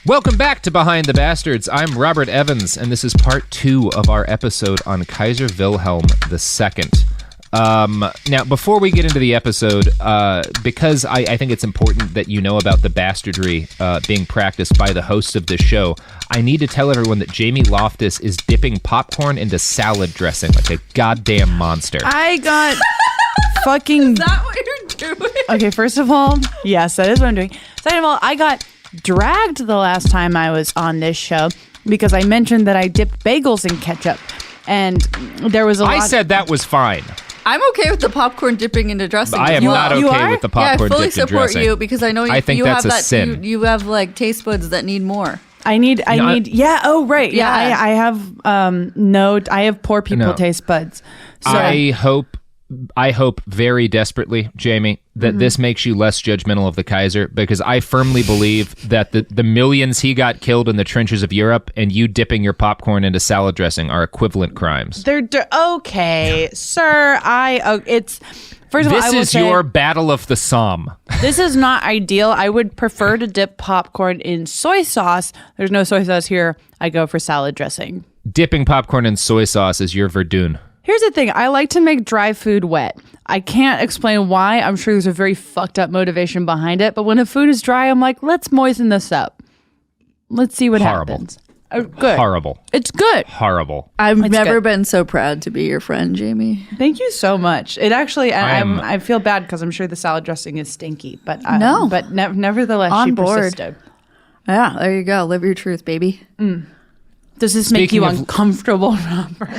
Welcome back to Behind the Bastards. I'm Robert Evans, and this is part 2 of our episode on Kaiser Wilhelm II. Now, before we get into the episode, because I think it's important that you know about the bastardry being practiced by the host of this show, I need to tell everyone that Jamie Loftus is dipping popcorn into salad dressing like a goddamn monster. I got fucking... Is that what you're doing? Okay, first of all, yes, that is what I'm doing. Second of all, I got dragged the last time I was on this show because I mentioned that I dipped bagels in ketchup, and there was a lot... I said that was fine. I'm okay with the popcorn dipping into dressing. I am not okay with the popcorn dipped in dressing. Yeah, I fully support you because I know you, I think you that's have a that. sin. You have like taste buds that need more. I need. Yeah. Oh, right. Yeah. I have. I have poor people taste buds. So I hope very desperately, Jamie, that this makes you less judgmental of the Kaiser, because I firmly believe that the millions he got killed in the trenches of Europe and you dipping your popcorn into salad dressing are equivalent crimes. They're okay, sir. It's first of all, I will this is your battle of the Somme. This is not ideal. I would prefer to dip popcorn in soy sauce. There's no soy sauce here. I go for salad dressing. Dipping popcorn in soy sauce is your Verdun. Here's the thing. I like to make dry food wet. I can't explain why. I'm sure there's a very fucked up motivation behind it. But when a food is dry, I'm like, let's moisten this up. Let's see what happens. Good. Horrible. It's good. Horrible. I've never been so proud to be your friend, Jamie. Thank you so much. It actually, I feel bad because I'm sure the salad dressing is stinky. But nevertheless, she persisted. Yeah, there you go. Live your truth, baby. Does this make you uncomfortable, Robert?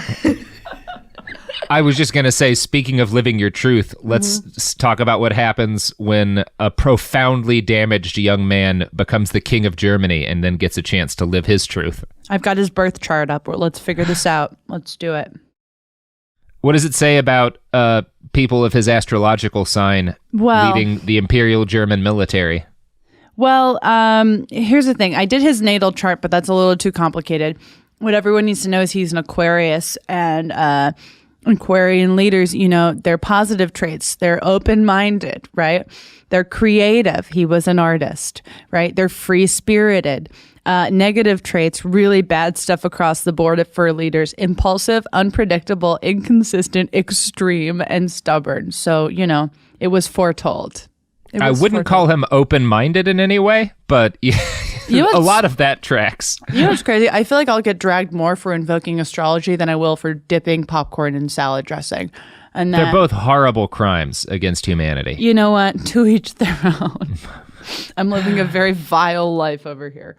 I was just going to say, speaking of living your truth, let's talk about what happens when a profoundly damaged young man becomes the king of Germany and then gets a chance to live his truth. I've got his birth chart up. Let's figure this out. Let's do it. What does it say about people of his astrological sign leading the Imperial German military? Well, here's the thing. I did his natal chart, but that's a little too complicated. What everyone needs to know is he's an Aquarius, and Aquarian leaders, they're positive traits. They're open-minded, right? They're creative. He was an artist, right? They're free-spirited. Negative traits, really bad stuff across the board for leaders. Impulsive, unpredictable, inconsistent, extreme, and stubborn. So, it was foretold. I wouldn't call him open-minded in any way, but a lot of that tracks. You know what's crazy? I feel like I'll get dragged more for invoking astrology than I will for dipping popcorn in salad dressing. And they're both horrible crimes against humanity. You know what? To each their own. I'm living a very vile life over here.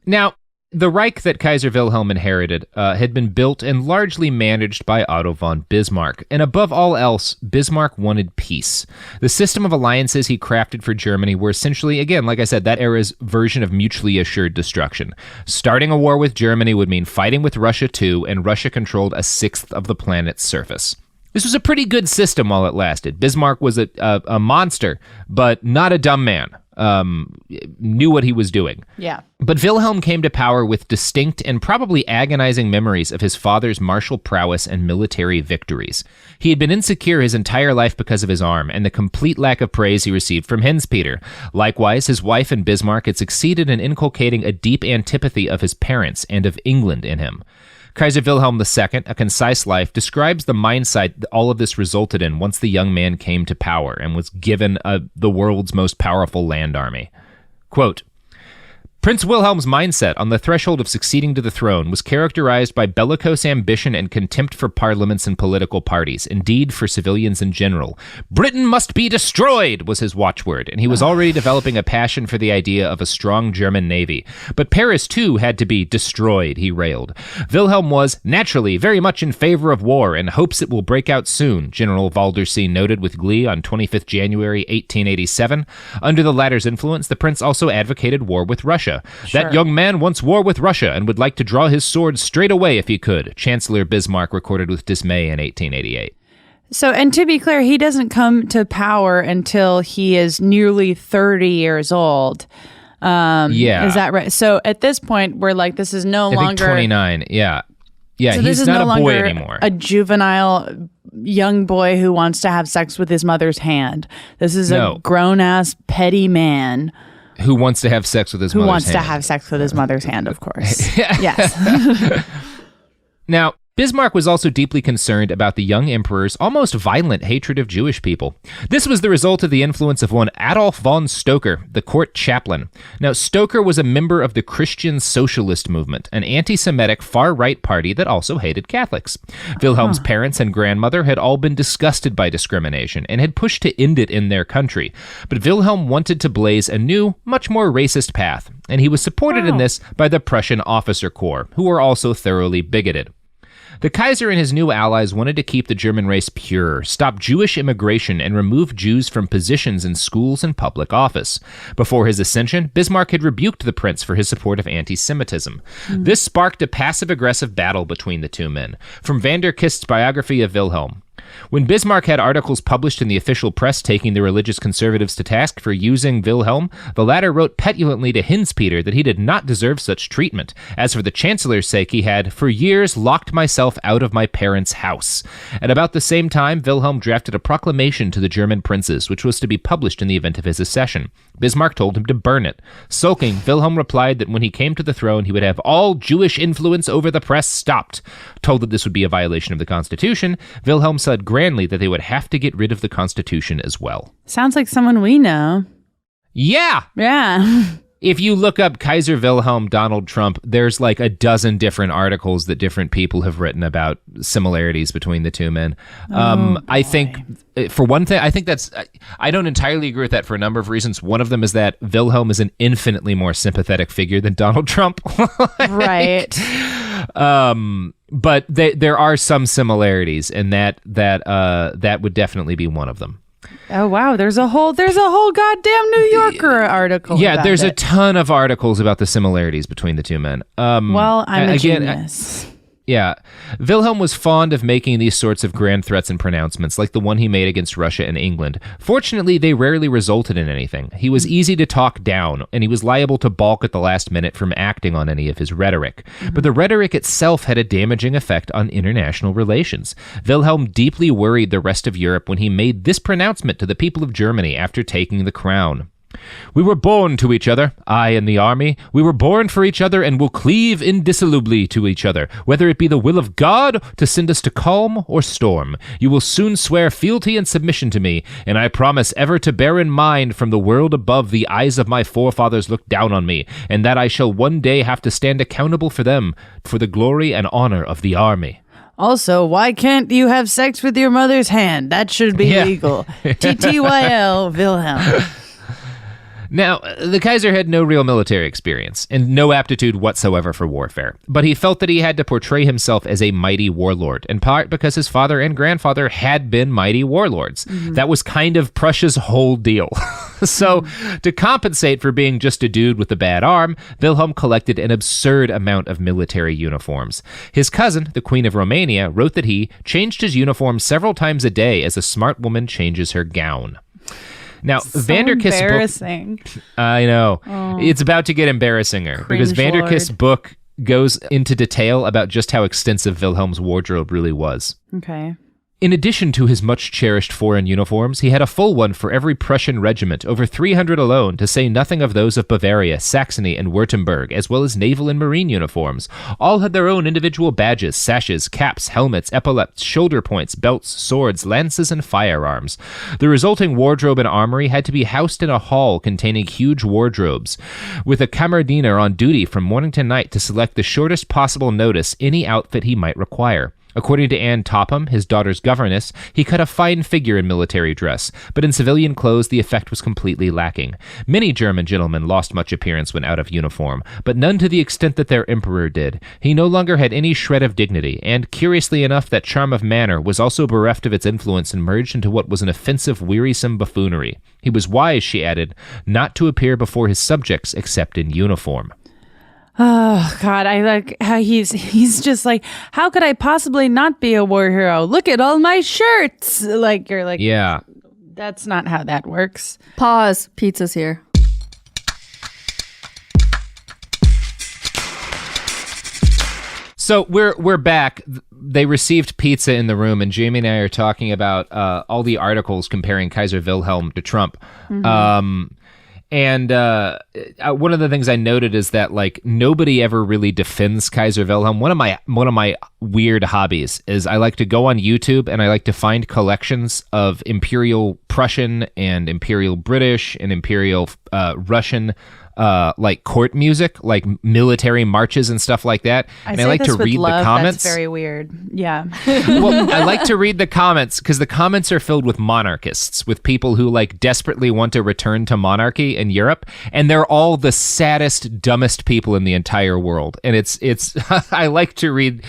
Now, the Reich that Kaiser Wilhelm inherited had been built and largely managed by Otto von Bismarck. And above all else, Bismarck wanted peace. The system of alliances he crafted for Germany were essentially, again, like I said, that era's version of mutually assured destruction. Starting a war with Germany would mean fighting with Russia too, and Russia controlled a sixth of the planet's surface. This was a pretty good system while it lasted. Bismarck was a monster, but not a dumb man. Knew what he was doing. Yeah. But Wilhelm came to power with distinct and probably agonizing memories of his father's martial prowess and military victories. He had been insecure his entire life because of his arm and the complete lack of praise he received from Henspeter. Likewise, his wife and Bismarck had succeeded in inculcating a deep antipathy of his parents and of England in him. Kaiser Wilhelm II, A Concise Life, describes the mindset all of this resulted in once the young man came to power and was given the world's most powerful land army. Quote, Prince Wilhelm's mindset on the threshold of succeeding to the throne was characterized by bellicose ambition and contempt for parliaments and political parties, indeed for civilians in general. Britain must be destroyed was his watchword, and he was already developing a passion for the idea of a strong German navy. But Paris, too, had to be destroyed, he railed. Wilhelm was, naturally, very much in favor of war and hopes it will break out soon, General Waldersee noted with glee on 25th January 1887. Under the latter's influence, the prince also advocated war with Russia. Sure. That young man wants war with Russia and would like to draw his sword straight away if he could, Chancellor Bismarck recorded with dismay in 1888. So, and to be clear, he doesn't come to power until he is nearly 30 years old. Yeah. Is that right? So at this point, we're like, this is no longer... I think 29, yeah. Yeah, so he's not a boy anymore. A juvenile young boy who wants to have sex with his mother's hand. This is a grown-ass petty man Who wants to have sex with his Who mother's wants hand. to have sex with his mother's hand, of course. Yes. Now, Bismarck was also deeply concerned about the young emperor's almost violent hatred of Jewish people. This was the result of the influence of one Adolf von Stoker, the court chaplain. Now, Stoker was a member of the Christian Socialist movement, an anti-Semitic far-right party that also hated Catholics. Wilhelm's parents and grandmother had all been disgusted by discrimination and had pushed to end it in their country. But Wilhelm wanted to blaze a new, much more racist path, and he was supported in this by the Prussian officer corps, who were also thoroughly bigoted. The Kaiser and his new allies wanted to keep the German race pure, stop Jewish immigration, and remove Jews from positions in schools and public office. Before his ascension, Bismarck had rebuked the prince for his support of anti-Semitism. This sparked a passive-aggressive battle between the two men. From van der Kist's biography of Wilhelm. When Bismarck had articles published in the official press taking the religious conservatives to task for using Wilhelm, the latter wrote petulantly to Hinz-Peter that he did not deserve such treatment. As for the chancellor's sake, he had, for years, locked myself out of my parents' house. At about the same time, Wilhelm drafted a proclamation to the German princes, which was to be published in the event of his accession. Bismarck told him to burn it. Sulking, Wilhelm replied that when he came to the throne, he would have all Jewish influence over the press stopped. Told that this would be a violation of the Constitution, Wilhelm said grandly that they would have to get rid of the Constitution as well. Sounds like someone we know. Yeah! Yeah. If you look up Kaiser Wilhelm, Donald Trump, there's like a dozen different articles that different people have written about similarities between the two men. I think, for one thing, I don't entirely agree with that for a number of reasons. One of them is that Wilhelm is an infinitely more sympathetic figure than Donald Trump. Right. But there are some similarities, and that would definitely be one of them. Oh wow, there's a whole goddamn New Yorker article. Yeah, about there's it. a ton of articles about the similarities between the two men. Well, I'm a genius. Yeah. Wilhelm was fond of making these sorts of grand threats and pronouncements, like the one he made against Russia and England. Fortunately, they rarely resulted in anything. He was easy to talk down, and he was liable to balk at the last minute from acting on any of his rhetoric. But the rhetoric itself had a damaging effect on international relations. Wilhelm deeply worried the rest of Europe when he made this pronouncement to the people of Germany after taking the crown. We were born to each other, I and the army. We were born for each other and will cleave indissolubly to each other, whether it be the will of God to send us to calm or storm. You will soon swear fealty and submission to me, and I promise ever to bear in mind from the world above the eyes of my forefathers look down on me, and that I shall one day have to stand accountable for them, for the glory and honor of the army. Also, why can't you have sex with your mother's hand? That should be legal. TTYL, Wilhelm. Now, the Kaiser had no real military experience and no aptitude whatsoever for warfare, but he felt that he had to portray himself as a mighty warlord, in part because his father and grandfather had been mighty warlords. That was kind of Prussia's whole deal. So, to compensate for being just a dude with a bad arm, Wilhelm collected an absurd amount of military uniforms. His cousin, the Queen of Romania, wrote that he changed his uniform several times a day as a smart woman changes her gown. Now, Van der Kist's embarrassing. book... I know. It's about to get embarrassinger because Van der Kist's book goes into detail about just how extensive Wilhelm's wardrobe really was. Okay. In addition to his much-cherished foreign uniforms, he had a full one for every Prussian regiment, over 300 alone, to say nothing of those of Bavaria, Saxony, and Württemberg, as well as naval and marine uniforms. All had their own individual badges, sashes, caps, helmets, epaulets, shoulder points, belts, swords, lances, and firearms. The resulting wardrobe and armory had to be housed in a hall containing huge wardrobes, with a Kammerdiener on duty from morning to night to select the shortest possible notice any outfit he might require. According to Anne Topham, his daughter's governess, he cut a fine figure in military dress, but in civilian clothes the effect was completely lacking. Many German gentlemen lost much appearance when out of uniform, but none to the extent that their emperor did. He no longer had any shred of dignity, and, curiously enough, that charm of manner was also bereft of its influence and merged into what was an offensive, wearisome buffoonery. He was wise, she added, not to appear before his subjects except in uniform. Oh God, I like how he's just like, how could I possibly not be a war hero? Look at all my shirts. Like you're like, yeah, that's not how that works. Pause. Pizza's here. So we're back. They received pizza in the room, and Jamie and I are talking about all the articles comparing Kaiser Wilhelm to Trump. And one of the things I noted is that like nobody ever really defends Kaiser Wilhelm. One of my weird hobbies is I like to go on YouTube and I like to find collections of Imperial Prussian and Imperial British and Imperial Russian like court music, like military marches and stuff like that. And I like to read the comments. That's very weird. Yeah. Well, I like to read the comments because the comments are filled with monarchists, with people who like desperately want to return to monarchy in Europe, and they're all the saddest, dumbest people in the entire world. And it's I like to read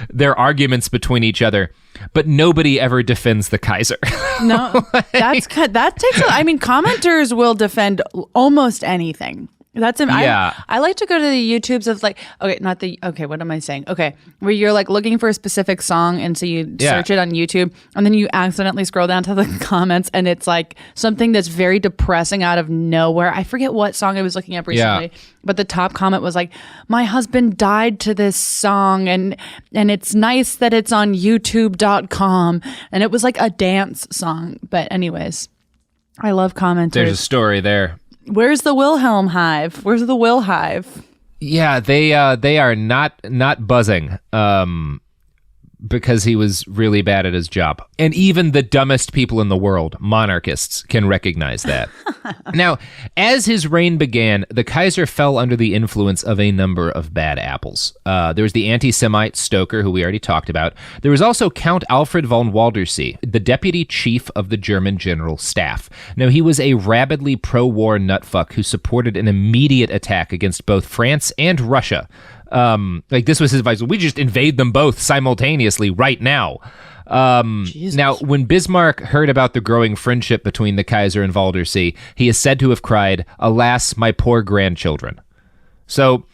their arguments between each other. But nobody ever defends the Kaiser. No, that takes. I mean, commenters will defend almost anything. That's I like to go to the YouTubes of like, what am I saying? Okay, where you're like looking for a specific song, and so you search it on YouTube, and then you accidentally scroll down to the comments, and it's like something that's very depressing out of nowhere. I forget what song I was looking up recently, but the top comment was like, "My husband died to this song, and it's nice that it's on YouTube.com," and it was like a dance song. But anyways, I love commenters. There's a story there. Where's the Wilhelm hive? Where's the Will hive? Yeah, they are not buzzing because he was really bad at his job. And even the dumbest people in the world, monarchists, can recognize that. Now, as his reign began, the Kaiser fell under the influence of a number of bad apples. There was the anti-Semite Stoker, who we already talked about. There was also Count Alfred von Waldersee, the deputy chief of the German general staff. Now, he was a rabidly pro-war nutfuck who supported an immediate attack against both France and Russia. Like this was his advice. We just invade them both simultaneously right now. Now, when Bismarck heard about the growing friendship between the Kaiser and Waldersee, he is said to have cried, "Alas, my poor grandchildren." So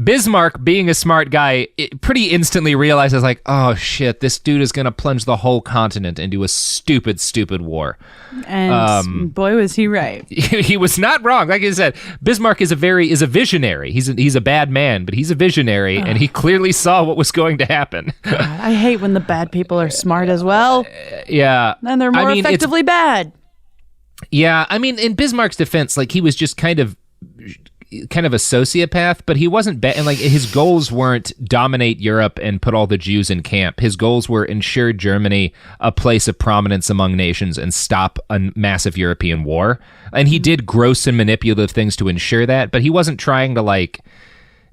Bismarck, being a smart guy, pretty instantly realizes like, oh shit, this dude is going to plunge the whole continent into a stupid, stupid war. And boy, was he right. He was not wrong. Like I said, Bismarck is a visionary. He's a bad man, but he's a visionary, and he clearly saw what was going to happen. God, I hate when the bad people are smart as well. Yeah. And they're more effectively bad. Yeah, I mean, in Bismarck's defense, like he was just kind of a sociopath, but he wasn't bad. And like his goals weren't dominate Europe and put all the Jews in camp. His goals were ensure Germany a place of prominence among nations and stop a massive European war. And he did gross and manipulative things to ensure that, but he wasn't trying to like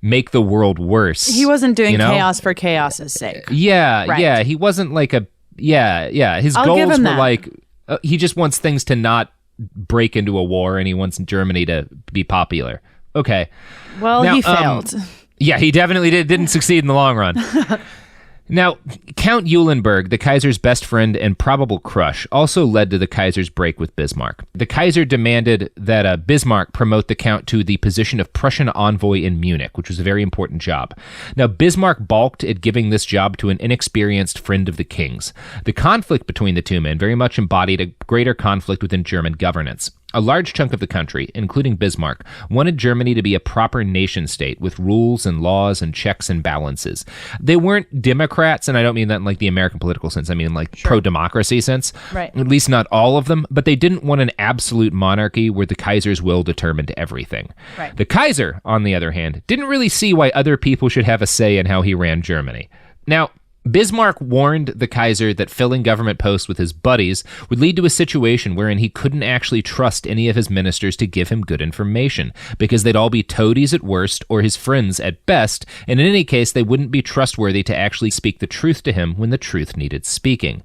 make the world worse. He wasn't doing chaos for chaos's sake. Yeah, right. Yeah. He wasn't like his goals were like, he just wants things to not break into a war, and he wants Germany to be popular. Okay. Well, now, he failed. Yeah, he definitely didn't succeed in the long run. Now, Count Eulenburg, the Kaiser's best friend and probable crush, also led to the Kaiser's break with Bismarck. The Kaiser demanded that Bismarck promote the Count to the position of Prussian envoy in Munich, which was a very important job. Now, Bismarck balked at giving this job to an inexperienced friend of the king's. The conflict between the two men very much embodied a greater conflict within German governance. A large chunk of the country, including Bismarck, wanted Germany to be a proper nation-state with rules and laws and checks and balances. They weren't Democrats, and I don't mean that in like the American political sense. I mean like pro-democracy sense. Right. At least not all of them, but they didn't want an absolute monarchy where the Kaiser's will determined everything. Right. The Kaiser, on the other hand, didn't really see why other people should have a say in how he ran Germany. Now, Bismarck warned the Kaiser that filling government posts with his buddies would lead to a situation wherein he couldn't actually trust any of his ministers to give him good information, because they'd all be toadies at worst or his friends at best, and in any case they wouldn't be trustworthy to actually speak the truth to him when the truth needed speaking.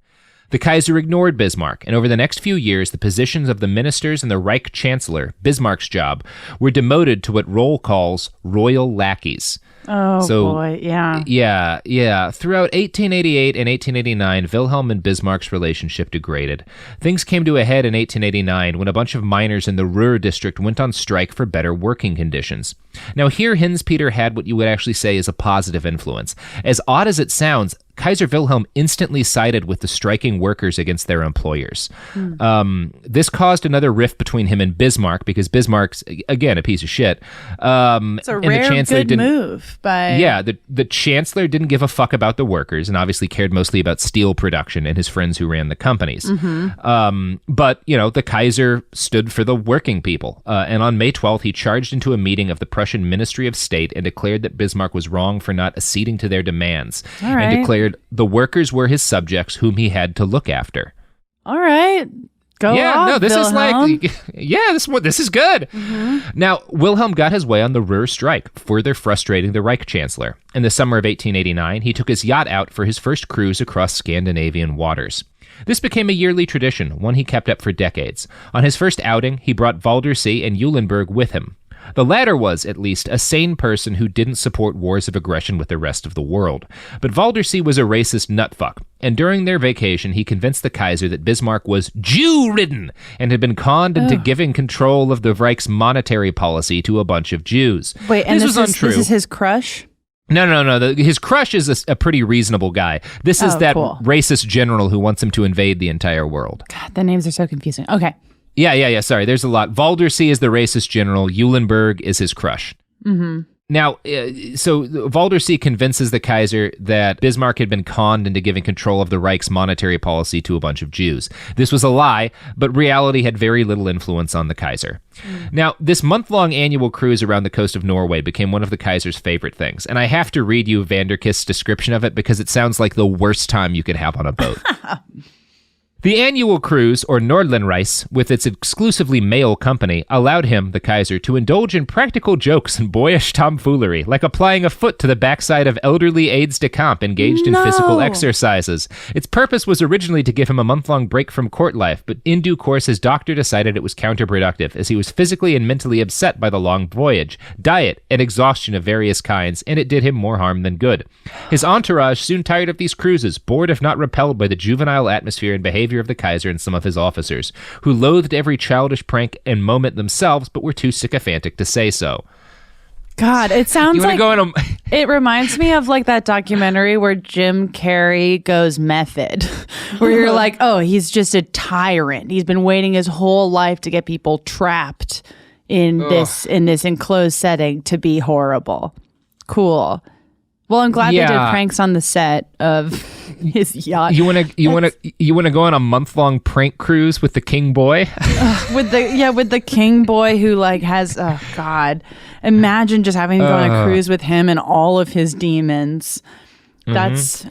The Kaiser ignored Bismarck, and over the next few years, the positions of the ministers and the Reich Chancellor, Bismarck's job, were demoted to what Roll calls royal lackeys. Oh, boy, yeah. Yeah. Throughout 1888 and 1889, Wilhelm and Bismarck's relationship degraded. Things came to a head in 1889 when a bunch of miners in the Ruhr district went on strike for better working conditions. Now, here Hans Peter had what you would actually say is a positive influence. As odd as it sounds, Kaiser Wilhelm instantly sided with the striking workers against their employers. This caused another rift between him and Bismarck, because Bismarck's, again, a piece of shit. It's a rare good move. Yeah, the chancellor didn't give a fuck about the workers and obviously cared mostly about steel production and his friends who ran the companies. But, the Kaiser stood for the working people. And on May 12th, he charged into a meeting of the Prussian Ministry of State and declared that Bismarck was wrong for not acceding to their demands. All right. And declared the workers were his subjects whom he had to look after. All right. Go off, this Wilhelm. this is good. Now, Wilhelm got his way on the Ruhr strike, further frustrating the Reich Chancellor. In the summer of 1889, he took his yacht out for his first cruise across Scandinavian waters. This became a yearly tradition, one he kept up for decades. On his first outing, he brought Waldersee and Eulenburg with him. The latter was, at least, a sane person who didn't support wars of aggression with the rest of the world. But Waldersee was a racist nutfuck, and during their vacation he convinced the Kaiser that Bismarck was Jew-ridden and had been conned into giving control of the Reich's monetary policy to a bunch of Jews. Wait, and this was untrue. This is his crush? No. His crush is a pretty reasonable guy. This is that cool. racist general who wants him to invade the entire world. God, the names are so confusing. Okay. Yeah. Sorry, there's a lot. Waldersee is the racist general. Eulenburg is his crush. Now, so Waldersee convinces the Kaiser that Bismarck had been conned into giving control of the Reich's monetary policy to a bunch of Jews. This was a lie, but reality had very little influence on the Kaiser. Now, this month-long annual cruise around the coast of Norway became one of the Kaiser's favorite things, and I have to read you Vanderkist's description of it because it sounds like the worst time you could have on a boat. The annual cruise, or Nordlandreise, with its exclusively male company, allowed him, the Kaiser, to indulge in practical jokes and boyish tomfoolery, like applying a foot to the backside of elderly aides-de-camp engaged in physical exercises. Its purpose was originally to give him a month-long break from court life, but in due course his doctor decided it was counterproductive, as he was physically and mentally upset by the long voyage, diet, and exhaustion of various kinds, and it did him more harm than good. His entourage soon tired of these cruises, bored if not repelled by the juvenile atmosphere and behavior of the Kaiser and some of his officers, who loathed every childish prank and moment themselves, but were too sycophantic to say so. God, it sounds like it it reminds me of like that documentary where Jim Carrey goes method, where you're like, oh, he's just a tyrant. He's been waiting his whole life to get people trapped in this enclosed setting to be horrible. Cool. Well, I'm glad they did pranks on the set of his yacht. You want to go on a month-long prank cruise with the King Boy? with the King Boy who like has God. Imagine just having to go on a cruise with him and all of his demons. That's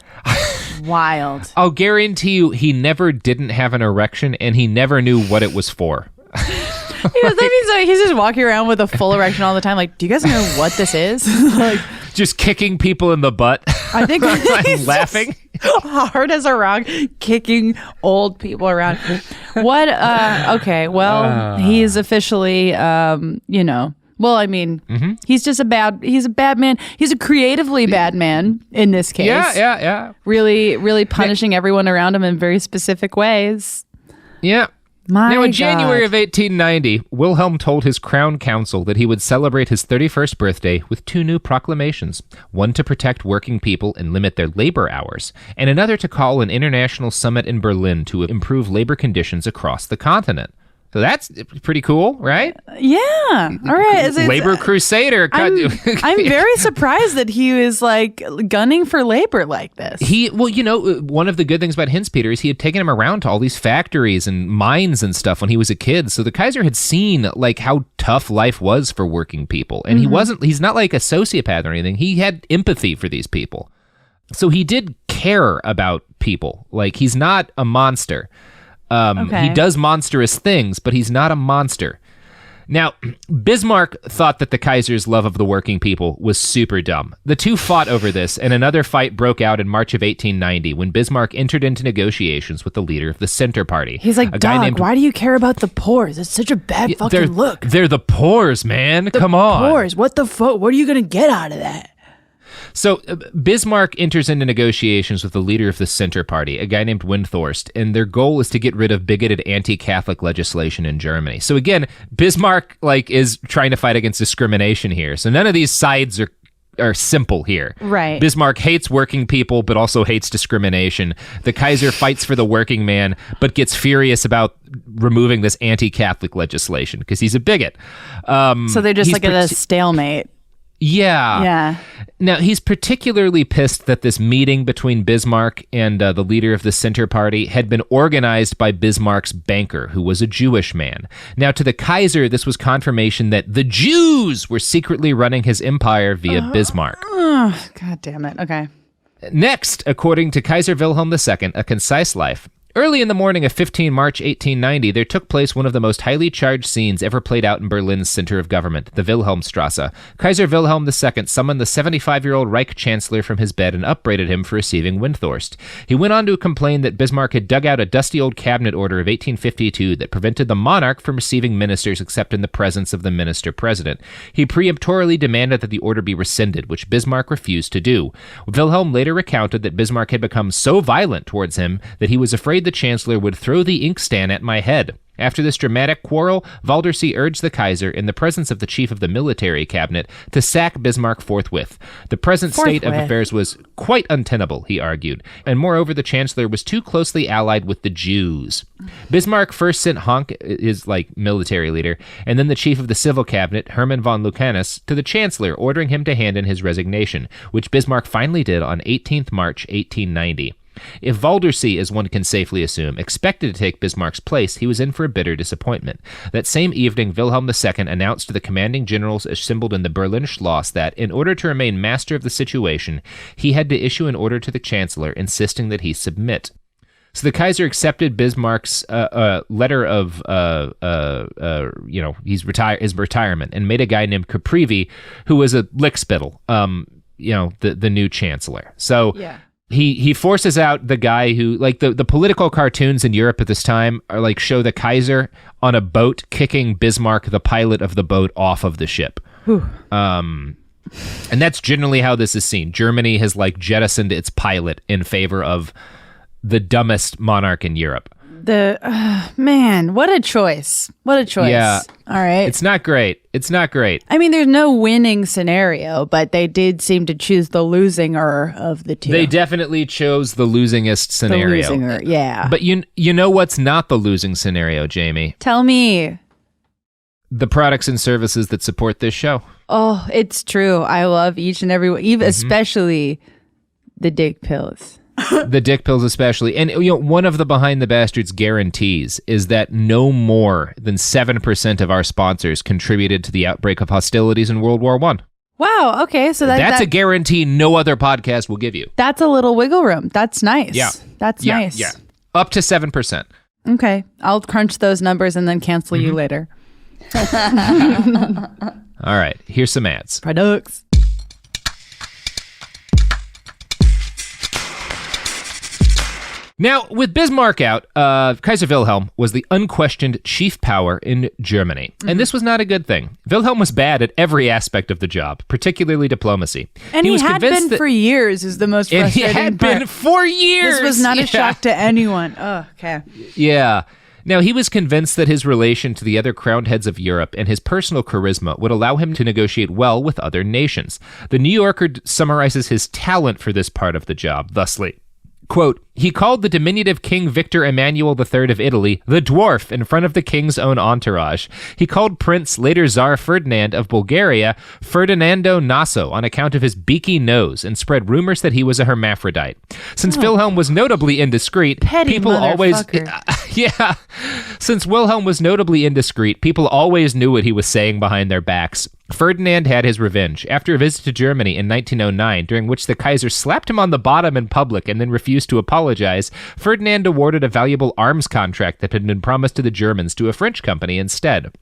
wild. I'll guarantee you he never didn't have an erection and he never knew what it was for. He's just walking around with a full erection all the time. Like, do you guys know what this is? Like, just kicking people in the butt. I think I'm laughing. Hard as a rock, kicking old people around. What? Okay. Well, he's officially, Well, I mean, he's just he's a bad man. He's a creatively bad man in this case. Yeah. Really, really punishing everyone around him in very specific ways. Yeah. Now, in January of 1890, Wilhelm told his crown council that he would celebrate his 31st birthday with two new proclamations, one to protect working people and limit their labor hours, and another to call an international summit in Berlin to improve labor conditions across the continent. So that's pretty cool, right? Yeah. All right. Labor crusader. I'm very surprised that he was like gunning for labor like this. One of the good things about Hinz-Peter is he had taken him around to all these factories and mines and stuff when he was a kid. So the Kaiser had seen like how tough life was for working people. And he's not like a sociopath or anything. He had empathy for these people. So he did care about people. Like he's not a monster. He does monstrous things, but he's not a monster. Now, Bismarck thought that the Kaiser's love of the working people was super dumb. The two fought over this, and another fight broke out in March of 1890 when Bismarck entered into negotiations with the leader of the Center Party. He's like, Dog, why do you care about the poors? It's such a bad fucking look. They're the poors, man. Come on. The poors. What the fuck? What are you going to get out of that? So Bismarck enters into negotiations with the leader of the Center Party, a guy named Windthorst, and their goal is to get rid of bigoted anti-Catholic legislation in Germany. So again, Bismarck is trying to fight against discrimination here. So none of these sides are are simple here. Right. Bismarck hates working people, but also hates discrimination. The Kaiser fights for the working man, but gets furious about removing this anti-Catholic legislation because he's a bigot. So they're just like at a stalemate. Yeah. Yeah. Now, he's particularly pissed that this meeting between Bismarck and the leader of the Center Party had been organized by Bismarck's banker, who was a Jewish man. Now, to the Kaiser, this was confirmation that the Jews were secretly running his empire via Bismarck. Oh, God damn it. Okay. Next, according to Kaiser Wilhelm II, A Concise Life, early in the morning of 15 March 1890, there took place one of the most highly charged scenes ever played out in Berlin's center of government, the Wilhelmstrasse. Kaiser Wilhelm II summoned the 75-year-old Reich Chancellor from his bed and upbraided him for receiving Windthorst. He went on to complain that Bismarck had dug out a dusty old cabinet order of 1852 that prevented the monarch from receiving ministers except in the presence of the minister-president. He peremptorily demanded that the order be rescinded, which Bismarck refused to do. Wilhelm later recounted that Bismarck had become so violent towards him that he was afraid the Chancellor would throw the inkstand at my head. After this dramatic quarrel, Waldersee urged the Kaiser, in the presence of the chief of the military cabinet, to sack Bismarck forthwith. The present state of affairs was quite untenable, he argued, and moreover the Chancellor was too closely allied with the Jews. Bismarck first sent Honk, his military leader, and then the chief of the civil cabinet, Hermann von Lucanus, to the Chancellor, ordering him to hand in his resignation, which Bismarck finally did on 18th March 1890. If Waldersee, as one can safely assume, expected to take Bismarck's place, he was in for a bitter disappointment. That same evening, Wilhelm II announced to the commanding generals assembled in the Berlin Schloss that, in order to remain master of the situation, he had to issue an order to the Chancellor insisting that he submit. So the Kaiser accepted Bismarck's letter of, his retirement, and made a guy named Caprivi, who was a lickspittle, the new chancellor. So. Yeah. He forces out the guy who, the political cartoons in Europe at this time are show the Kaiser on a boat kicking Bismarck, the pilot of the boat, off of the ship. And that's generally how this is seen. Germany has jettisoned its pilot in favor of the dumbest monarch in Europe. Man, what a choice. What a choice. Yeah. All right. It's not great. I mean, there's no winning scenario, but they did seem to choose the losinger of the two. They definitely chose the losingest scenario. The losinger, yeah. But you know what's not the losing scenario, Jamie? Tell me. The products and services that support this show. Oh, it's true. I love each and every one, especially the dick pills. The dick pills especially. And one of the Behind the Bastards guarantees is that no more than 7% of our sponsors contributed to the outbreak of hostilities in World War I. Wow, okay. So that's a guarantee no other podcast will give you. That's a little wiggle room. That's nice. Yeah. That's nice. Yeah. Up to 7%. Okay. I'll crunch those numbers and then cancel you later. All right. Here's some ads. Products. Now, with Bismarck out, Kaiser Wilhelm was the unquestioned chief power in Germany. And this was not a good thing. Wilhelm was bad at every aspect of the job, particularly diplomacy. And he had been for years, is the most frustrating part. And he had been for years! This was not a shock to anyone. Oh, okay. Yeah. Now, he was convinced that his relation to the other crowned heads of Europe and his personal charisma would allow him to negotiate well with other nations. The New Yorker summarizes his talent for this part of the job thusly. Quote, he called the diminutive King Victor Emmanuel III of Italy the dwarf in front of the king's own entourage. He called Prince, later Tsar Ferdinand of Bulgaria, Ferdinando Naso on account of his beaky nose and spread rumors that he was a hermaphrodite. Since Wilhelm was notably indiscreet, people always... Yeah. Since Wilhelm was notably indiscreet, people always knew what he was saying behind their backs. Ferdinand had his revenge. After a visit to Germany in 1909, during which the Kaiser slapped him on the bottom in public and then refused to apologize, Ferdinand awarded a valuable arms contract that had been promised to the Germans to a French company instead.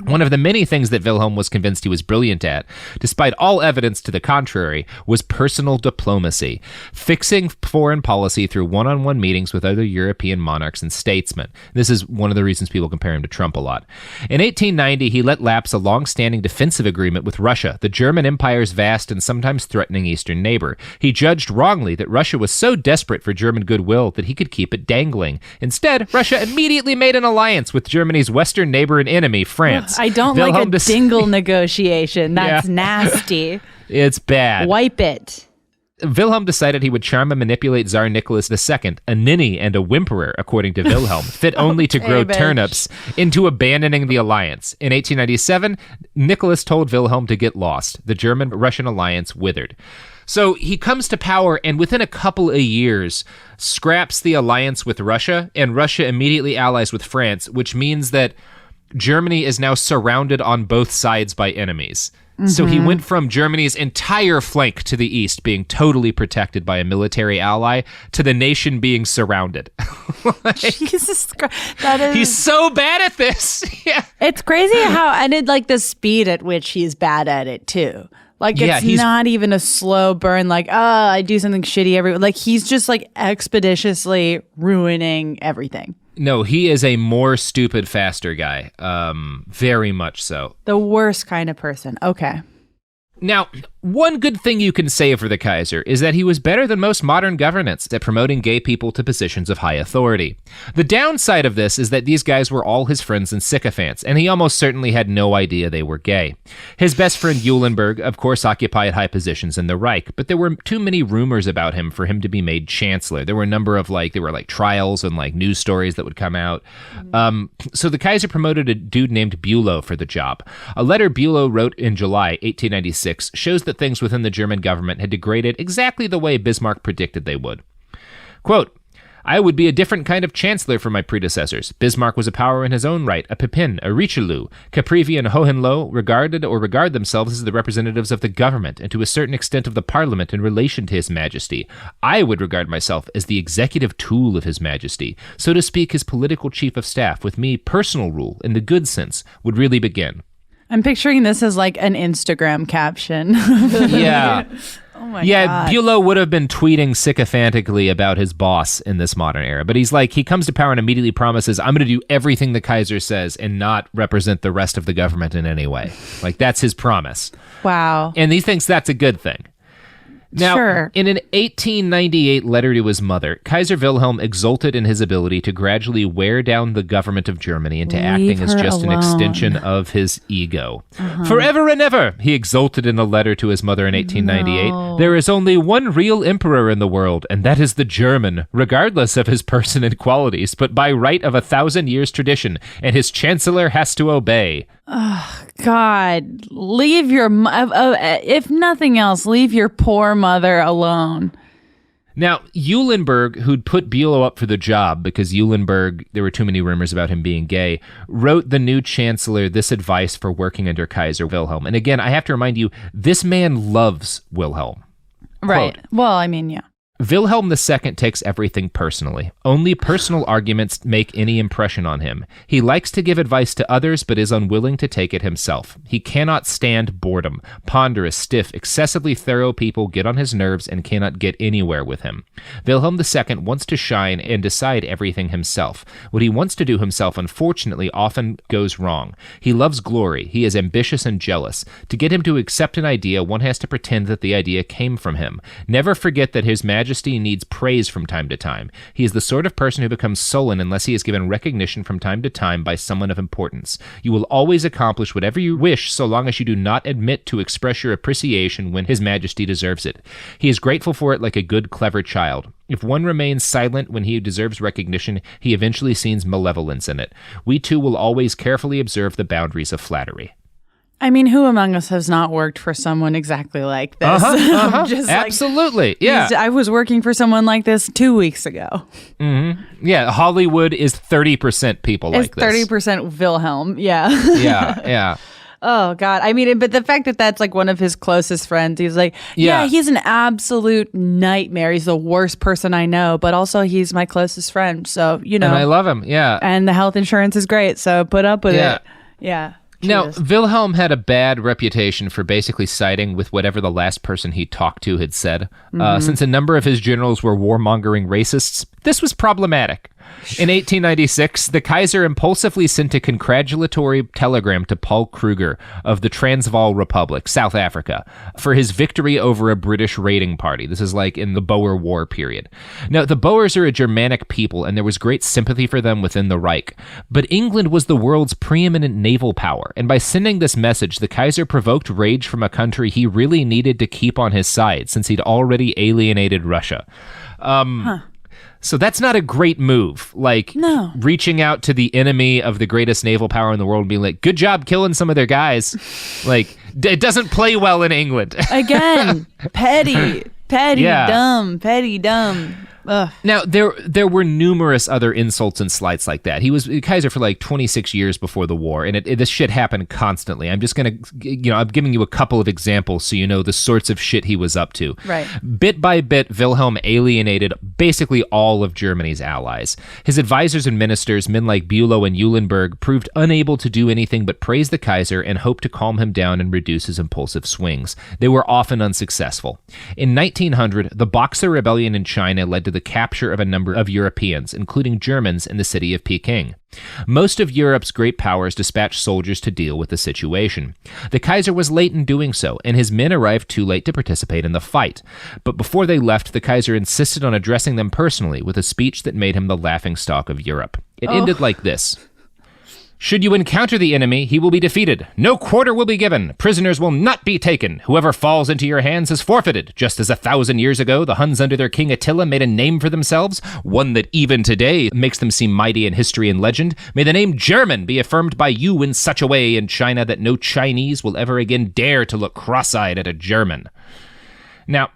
One of the many things that Wilhelm was convinced he was brilliant at, despite all evidence to the contrary, was personal diplomacy, fixing foreign policy through one-on-one meetings with other European monarchs and statesmen. This is one of the reasons people compare him to Trump a lot. In 1890, he let lapse a long-standing defensive agreement with Russia, the German Empire's vast and sometimes threatening eastern neighbor. He judged wrongly that Russia was so desperate for German goodwill that he could keep it dangling. Instead, Russia immediately made an alliance with Germany's western neighbor and enemy, France. France. I don't Wilhelm like a dingle negotiation. That's nasty. It's bad. Wipe it. Wilhelm decided he would charm and manipulate Tsar Nicholas II, a ninny and a whimperer, according to Wilhelm, fit only to grow turnips, into abandoning the alliance. In 1897, Nicholas told Wilhelm to get lost. The German-Russian alliance withered. So he comes to power and within a couple of years scraps the alliance with Russia, and Russia immediately allies with France, which means that Germany is now surrounded on both sides by enemies. So he went from Germany's entire flank to the east being totally protected by a military ally to the nation being surrounded. Jesus Christ. That is... He's so bad at this. Yeah. It's crazy how, and it like the speed at which he's bad at it too. Like it's not even a slow burn, like, I do something shitty like he's just like expeditiously ruining everything. No, he is a more stupid, faster guy. Very much so. The worst kind of person. Okay. Now, one good thing you can say for the Kaiser is that he was better than most modern governments at promoting gay people to positions of high authority. The downside of this is that these guys were all his friends and sycophants, and he almost certainly had no idea they were gay. His best friend Eulenburg, of course, occupied high positions in the Reich, but there were too many rumors about him for him to be made chancellor. There were a number of trials and news stories that would come out. So the Kaiser promoted a dude named Bülow for the job. A letter Bülow wrote in July 1896 shows that things within the German government had degraded exactly the way Bismarck predicted they would. Quote, I would be a different kind of chancellor from my predecessors. Bismarck was a power in his own right, a Pepin, a Richelieu. Caprivi and Hohenlohe regard themselves as the representatives of the government and to a certain extent of the parliament in relation to his majesty. I would regard myself as the executive tool of his majesty. So to speak, his political chief of staff. With me, personal rule, in the good sense, would really begin. I'm picturing this as like an Instagram caption. Yeah. Oh my God. Bülow would have been tweeting sycophantically about his boss in this modern era. But he comes to power and immediately promises, I'm going to do everything the Kaiser says and not represent the rest of the government in any way. That's his promise. Wow. And he thinks that's a good thing. Now, sure. In an 1898 letter to his mother, Kaiser Wilhelm exulted in his ability to gradually wear down the government of Germany into acting as just an extension of his ego. Forever and ever, he exulted in a letter to his mother in 1898. No. There is only one real emperor in the world, and that is the German, regardless of his person and qualities, but by right of 1,000 years' tradition, and his chancellor has to obey. Oh, God, leave your, if nothing else, leave your poor mother alone. Now, Eulenburg, who'd put Bülow up for the job because Eulenburg, there were too many rumors about him being gay, wrote the new chancellor this advice for working under Kaiser Wilhelm. And again, I have to remind you, this man loves Wilhelm. Right. Quote, well, I mean, yeah. Wilhelm II takes everything personally. Only personal arguments make any impression on him. He likes to give advice to others, but is unwilling to take it himself. He cannot stand boredom. Ponderous, stiff, excessively thorough people get on his nerves and cannot get anywhere with him. Wilhelm II wants to shine and decide everything himself. What he wants to do himself, unfortunately, often goes wrong. He loves glory. He is ambitious and jealous. To get him to accept an idea, one has to pretend that the idea came from him. Never forget that His Majesty needs praise from time to time. He is the sort of person who becomes sullen unless he is given recognition from time to time by someone of importance. You will always accomplish whatever you wish so long as you do not admit to express your appreciation when His Majesty deserves it. He is grateful for it like a good, clever child. If one remains silent when he deserves recognition, he eventually sees malevolence in it. We too will always carefully observe the boundaries of flattery. I mean, who among us has not worked for someone exactly like this? Just absolutely, yeah. I was working for someone like this 2 weeks ago. Mm-hmm. Yeah, Hollywood is 30% people like this. It's 30% Wilhelm, yeah. Yeah. Oh, God. I mean, but the fact that that's like one of his closest friends, he's like, yeah, he's an absolute nightmare. He's the worst person I know, but also he's my closest friend. So, And I love him, yeah. And the health insurance is great, so put up with it. Yeah. Now, Wilhelm had a bad reputation for basically siding with whatever the last person he talked to had said. Since a number of his generals were warmongering racists, this was problematic. In 1896, the Kaiser impulsively sent a congratulatory telegram to Paul Kruger of the Transvaal Republic, South Africa, for his victory over a British raiding party. This is like in the Boer War period. Now, the Boers are a Germanic people, and there was great sympathy for them within the Reich. But England was the world's preeminent naval power, and by sending this message, the Kaiser provoked rage from a country he really needed to keep on his side, since he'd already alienated Russia. So that's not a great move. Like, No. reaching out to the enemy of the greatest naval power in the world and being like, good job killing some of their guys. Like, it doesn't play well in England. Again, petty, Yeah. dumb. Ugh. Now, there were numerous other insults and slights like that. He was Kaiser for like 26 years before the war, and this shit happened constantly. I'm just going to, I'm giving you a couple of examples so you know the sorts of shit he was up to. Right. Bit by bit, Wilhelm alienated basically all of Germany's allies. His advisors and ministers, men like Bülow and Eulenburg, proved unable to do anything but praise the Kaiser and hope to calm him down and reduce his impulsive swings. They were often unsuccessful. In 1900, the Boxer Rebellion in China led to the capture of a number of Europeans, including Germans, in the city of Peking. Most of Europe's great powers dispatched soldiers to deal with the situation. The Kaiser was late in doing so, and his men arrived too late to participate in the fight. But before they left, the Kaiser insisted on addressing them personally with a speech that made him the laughingstock of Europe. It ended like this. Should you encounter the enemy, he will be defeated. No quarter will be given. Prisoners will not be taken. Whoever falls into your hands is forfeited. Just as 1,000 years ago, the Huns under their king Attila made a name for themselves, one that even today makes them seem mighty in history and legend, may the name German be affirmed by you in such a way in China that no Chinese will ever again dare to look cross-eyed at a German. Now,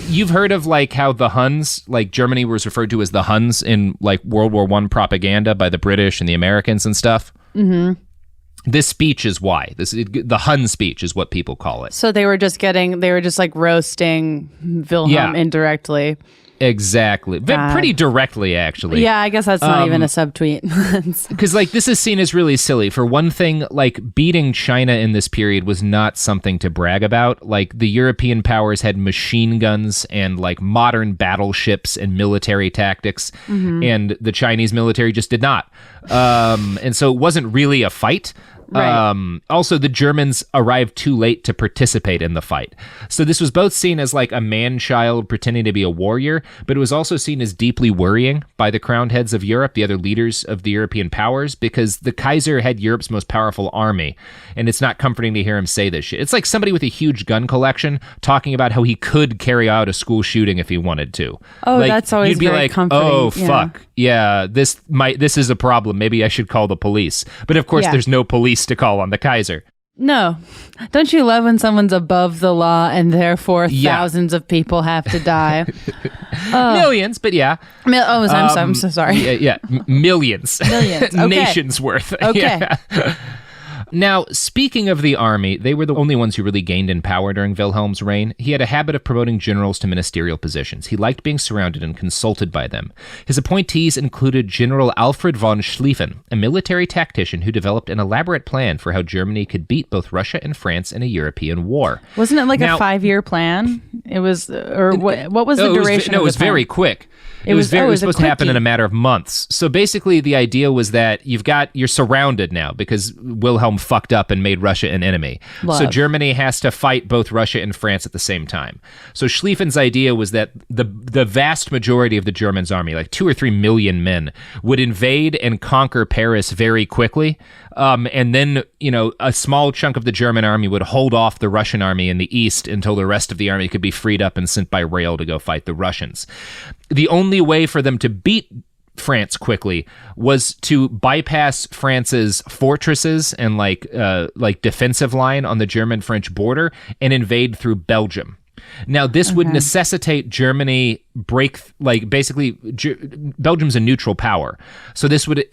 you've heard of like how the Huns, like Germany was referred to as the Huns in like World War I propaganda by the British and the Americans and stuff. Mm-hmm. This speech is why. The Hun speech is what people call it. So they were just like roasting Wilhelm indirectly. Exactly. But pretty directly, actually. Yeah, I guess that's not even a subtweet. Because, like, this is seen as really silly. For one thing, like, beating China in this period was not something to brag about. Like, the European powers had machine guns and, like, modern battleships and military tactics, and the Chinese military just did not. And so it wasn't really a fight. Right. Also, the Germans arrived too late to participate in the fight. So this was both seen as like a man-child pretending to be a warrior, but it was also seen as deeply worrying by the crowned heads of Europe, the other leaders of the European powers, because the Kaiser had Europe's most powerful army, and it's not comforting to hear him say this shit. It's like somebody with a huge gun collection talking about how he could carry out a school shooting if he wanted to. Oh, like, that's always you'd be very like, comforting. oh, Yeah. fuck. Yeah, this is a problem. Maybe I should call the police. But of course, Yeah. there's no police to call on the Kaiser. No. Don't you love when someone's above the law and therefore thousands of people have to die? Millions, but yeah. I'm so sorry. Millions. Millions. Okay. Nations worth. Okay. Yeah. Now, speaking of the army, they were the only ones who really gained in power during Wilhelm's reign. He had a habit of promoting generals to ministerial positions. He liked being surrounded and consulted by them. His appointees included General Alfred von Schlieffen, a military tactician who developed an elaborate plan for how Germany could beat both Russia and France in a European war. Wasn't it like a 5-year plan? It was, or what was the duration? It was of the plan? very quick. It was supposed to happen in a matter of months. So basically, the idea was that you're surrounded now because Wilhelm fucked up and made Russia an enemy. So Germany has to fight both Russia and France at the same time. So Schlieffen's idea was that the vast majority of the Germans' army, like 2 or 3 million men, would invade and conquer Paris very quickly. And then, a small chunk of the German army would hold off the Russian army in the east until the rest of the army could be freed up and sent by rail to go fight the Russians. The only way for them to beat France quickly was to bypass France's fortresses and like defensive line on the German-French border and invade through Belgium. Now, this would necessitate Germany Belgium's a neutral power. So this would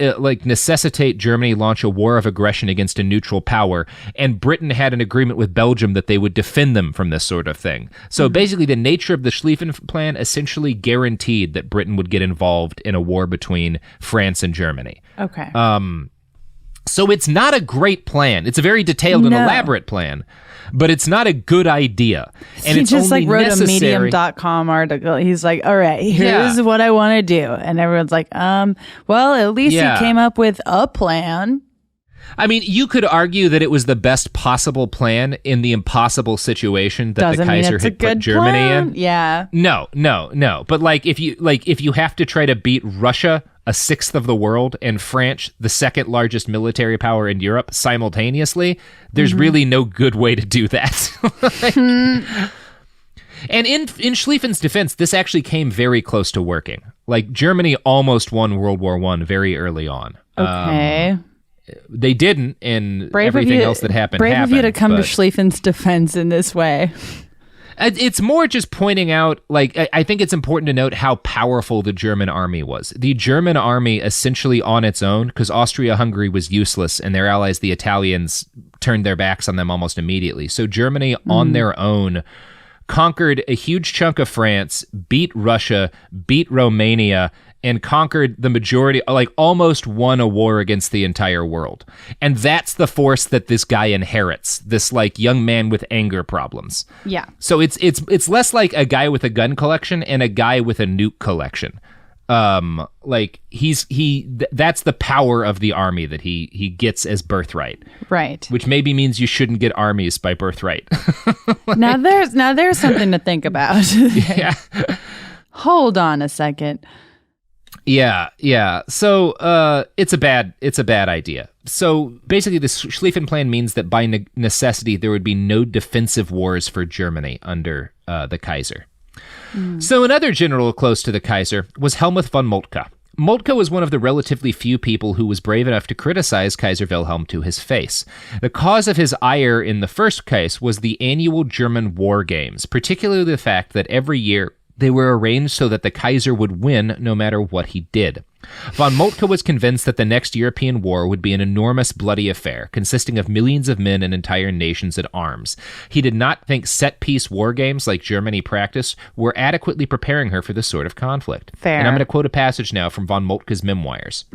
necessitate Germany launch a war of aggression against a neutral power. And Britain had an agreement with Belgium that they would defend them from this sort of thing. So basically, the nature of the Schlieffen Plan essentially guaranteed that Britain would get involved in a war between France and Germany. Okay. So it's not a great plan. It's a very detailed and elaborate plan, but it's not a good idea. And he it's just only like wrote necessary. a Medium.com article. He's like, all right, here's what I want to do. And everyone's like, well, at least he came up with a plan. I mean, you could argue that it was the best possible plan in the impossible situation that the Kaiser had put Germany in. Yeah. No. But like if you have to try to beat Russia, a sixth of the world, and France, the second largest military power in Europe, simultaneously, there's really no good way to do that. And in Schlieffen's defense, this actually came very close to working. Like, Germany almost won World War I very early on. Okay. They didn't, and everything else that happened brave happened. Brave of you to come to Schlieffen's defense in this way. It's more just pointing out, like, I think it's important to note how powerful the German army was. The German army, essentially on its own, because Austria-Hungary was useless, and their allies, the Italians, turned their backs on them almost immediately. So Germany, on their own, conquered a huge chunk of France, beat Russia, beat Romania, and conquered the majority, like almost won a war against the entire world. And that's the force that this guy inherits, this like young man with anger problems. Yeah. So it's less like a guy with a gun collection and a guy with a nuke collection. Like that's the power of the army that he gets as birthright. Right. Which maybe means you shouldn't get armies by birthright. Now there's something to think about. Yeah. Hold on a second. Yeah. So it's a bad idea. So basically, the Schlieffen Plan means that by necessity there would be no defensive wars for Germany under the Kaiser. So another general close to the Kaiser was Helmuth von Moltke. Moltke was one of the relatively few people who was brave enough to criticize Kaiser Wilhelm to his face. The cause of his ire in the first case was the annual German war games, particularly the fact that every year they were arranged so that the Kaiser would win no matter what he did. Von Moltke was convinced that the next European war would be an enormous bloody affair, consisting of millions of men and entire nations at arms. He did not think set-piece war games like Germany practiced were adequately preparing her for this sort of conflict. Fair. And I'm going to quote a passage now from von Moltke's memoirs.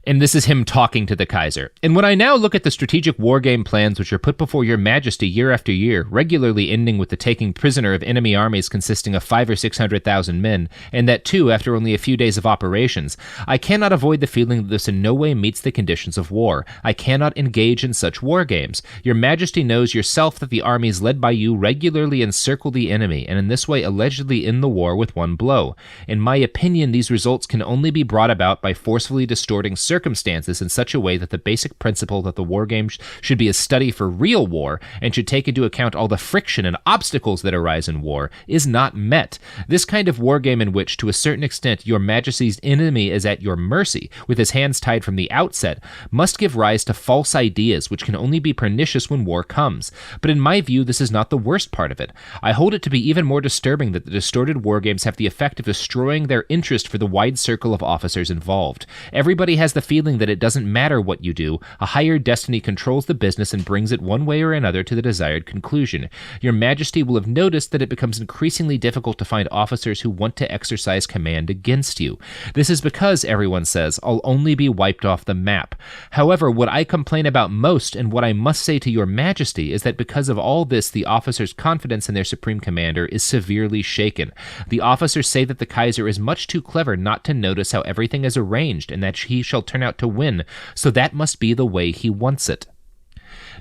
And this is him talking to the Kaiser. And when I now look at the strategic war game plans which are put before your majesty year after year, regularly ending with the taking prisoner of enemy armies consisting of 500,000 or 600,000 men, and that too after only a few days of operations, I cannot avoid the feeling that this in no way meets the conditions of war. I cannot engage in such war games. Your majesty knows yourself that the armies led by you regularly encircle the enemy, and in this way allegedly end the war with one blow. In my opinion, these results can only be brought about by forcefully distorting circumstances in such a way that the basic principle that the war game should be a study for real war and should take into account all the friction and obstacles that arise in war is not met. This kind of war game in which, to a certain extent, your majesty's enemy is at your mercy, with his hands tied from the outset, must give rise to false ideas which can only be pernicious when war comes. But in my view, this is not the worst part of it. I hold it to be even more disturbing that the distorted war games have the effect of destroying their interest for the wide circle of officers involved. Everybody has the feeling that it doesn't matter what you do. A higher destiny controls the business and brings it one way or another to the desired conclusion. Your Majesty will have noticed that it becomes increasingly difficult to find officers who want to exercise command against you. This is because, everyone says, I'll only be wiped off the map. However, what I complain about most, and what I must say to your Majesty, is that because of all this, the officers' confidence in their supreme commander is severely shaken. The officers say that the Kaiser is much too clever not to notice how everything is arranged, and that he shall turn out to win, so that must be the way he wants it.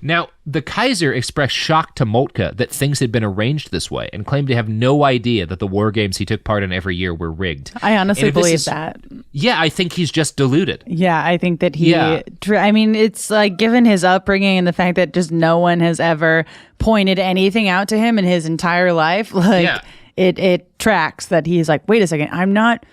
Now, the Kaiser expressed shock to Moltke that things had been arranged this way and claimed to have no idea that the war games he took part in every year were rigged. I honestly believe that. Yeah, I think he's just deluded. Yeah, I think that he... Yeah. I mean, it's like, given his upbringing and the fact that just no one has ever pointed anything out to him in his entire life, like, it tracks that he's like, wait a second, I'm not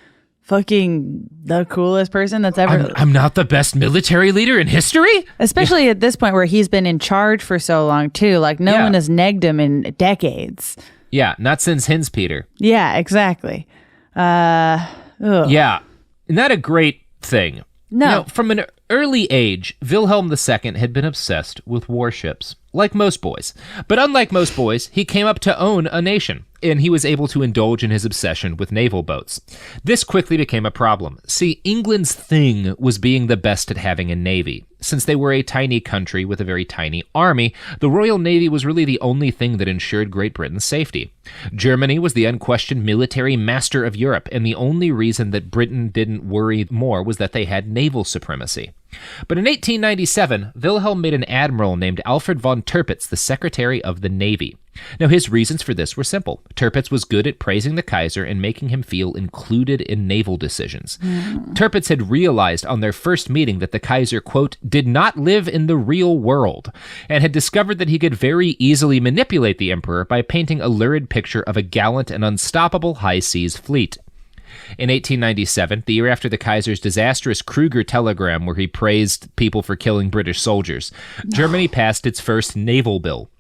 fucking the coolest person that's ever... I'm not the best military leader in history? Especially at this point where he's been in charge for so long, too. Like, no one has negged him in decades. Yeah, not since Hinspeter. Yeah, exactly. Yeah, not a great thing. No. Now, from an early age, Wilhelm II had been obsessed with warships. like most boys. But unlike most boys, he came up to own a nation, and he was able to indulge in his obsession with naval boats. This quickly became a problem. See, England's thing was being the best at having a navy. Since they were a tiny country with a very tiny army, the Royal Navy was really the only thing that ensured Great Britain's safety. Germany was the unquestioned military master of Europe, and the only reason that Britain didn't worry more was that they had naval supremacy. But in 1897, Wilhelm made an admiral named Alfred von Tirpitz the Secretary of the Navy. Now, his reasons for this were simple. Tirpitz was good at praising the Kaiser and making him feel included in naval decisions. Tirpitz had realized on their first meeting that the Kaiser, quote, did not live in the real world, and had discovered that he could very easily manipulate the emperor by painting a lurid picture of a gallant and unstoppable high seas fleet. In 1897, the year after the Kaiser's disastrous Kruger telegram where he praised people for killing British soldiers, Germany passed its first naval bill,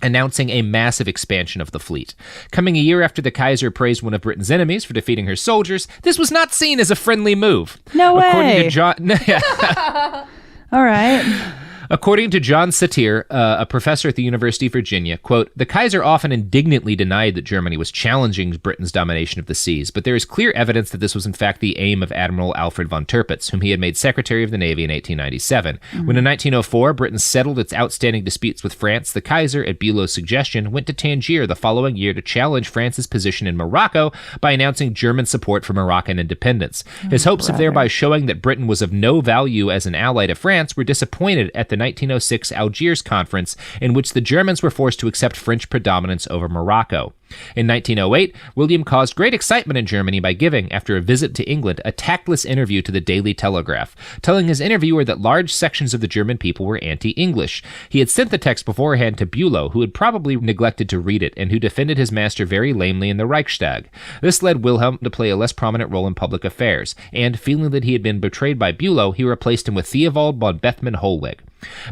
announcing a massive expansion of the fleet. Coming a year after the Kaiser praised one of Britain's enemies for defeating her soldiers, this was not seen as a friendly move. No way. According to John... All right. According to John Satir, a professor at the University of Virginia, quote, the Kaiser often indignantly denied that Germany was challenging Britain's domination of the seas, but there is clear evidence that this was in fact the aim of Admiral Alfred von Tirpitz, whom he had made Secretary of the Navy in 1897. When in 1904, Britain settled its outstanding disputes with France, the Kaiser, at Bülow's suggestion, went to Tangier the following year to challenge France's position in Morocco by announcing German support for Moroccan independence. His hopes of thereby showing that Britain was of no value as an ally to France were disappointed at the 1906 Algiers Conference, in which the Germans were forced to accept French predominance over Morocco. In 1908, William caused great excitement in Germany by giving, after a visit to England, a tactless interview to the Daily Telegraph, telling his interviewer that large sections of the German people were anti-English. He had sent the text beforehand to Bülow, who had probably neglected to read it, and who defended his master very lamely in the Reichstag. This led Wilhelm to play a less prominent role in public affairs, and, feeling that he had been betrayed by Bülow, he replaced him with Theobald von Bethmann-Hollweg.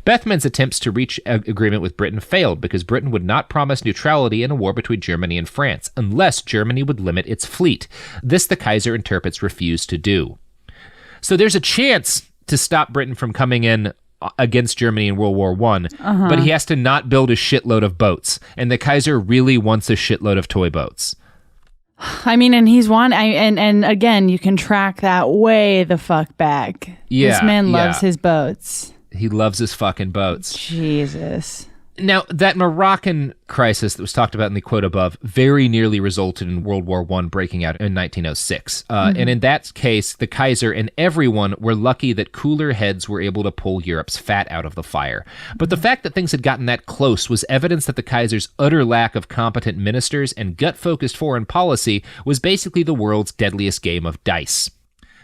Bethmann's attempts to reach an agreement with Britain failed because Britain would not promise neutrality in a war between Germany and France unless Germany would limit its fleet. This the Kaiser and Tirpitz refused to do. So there's a chance to stop Britain from coming in against Germany in World War I, but he has to not build a shitload of boats, and the Kaiser really wants a shitload of toy boats. I mean, and and again, you can track that way the fuck back. Yeah, this man loves his boats. He loves his fucking boats. Jesus. Now, that Moroccan crisis that was talked about in the quote above very nearly resulted in World War I breaking out in 1906. And in that case, the Kaiser and everyone were lucky that cooler heads were able to pull Europe's fat out of the fire. But the fact that things had gotten that close was evidence that the Kaiser's utter lack of competent ministers and gut-focused foreign policy was basically the world's deadliest game of dice.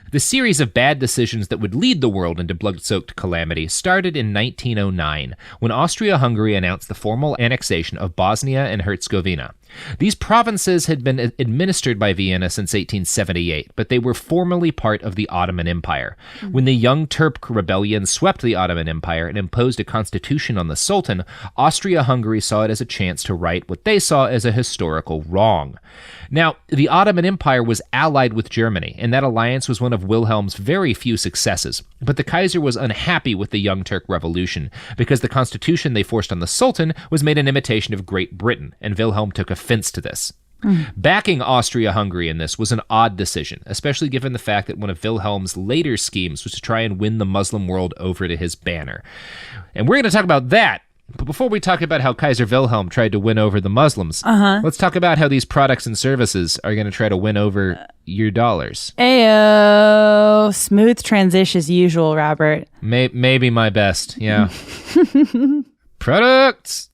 The series of bad decisions that would lead the world into blood-soaked calamity started in 1909, when Austria-Hungary announced the formal annexation of Bosnia and Herzegovina. These provinces had been administered by Vienna since 1878, but they were formally part of the Ottoman Empire. When the Young Turk Rebellion swept the Ottoman Empire and imposed a constitution on the Sultan, Austria-Hungary saw it as a chance to right what they saw as a historical wrong. Now, the Ottoman Empire was allied with Germany, and that alliance was one of Wilhelm's very few successes. But the Kaiser was unhappy with the Young Turk Revolution, because the constitution they forced on the Sultan was made an imitation of Great Britain, and Wilhelm took offense to this. Backing Austria-Hungary in this was an odd decision, especially given the fact that one of Wilhelm's later schemes was to try and win the Muslim world over to his banner. And we're going to talk about that. But before we talk about how Kaiser Wilhelm tried to win over the Muslims, let's talk about how these products and services are going to try to win over your dollars. Ayo. Smooth transition as usual, Robert. Maybe my best, yeah. Products!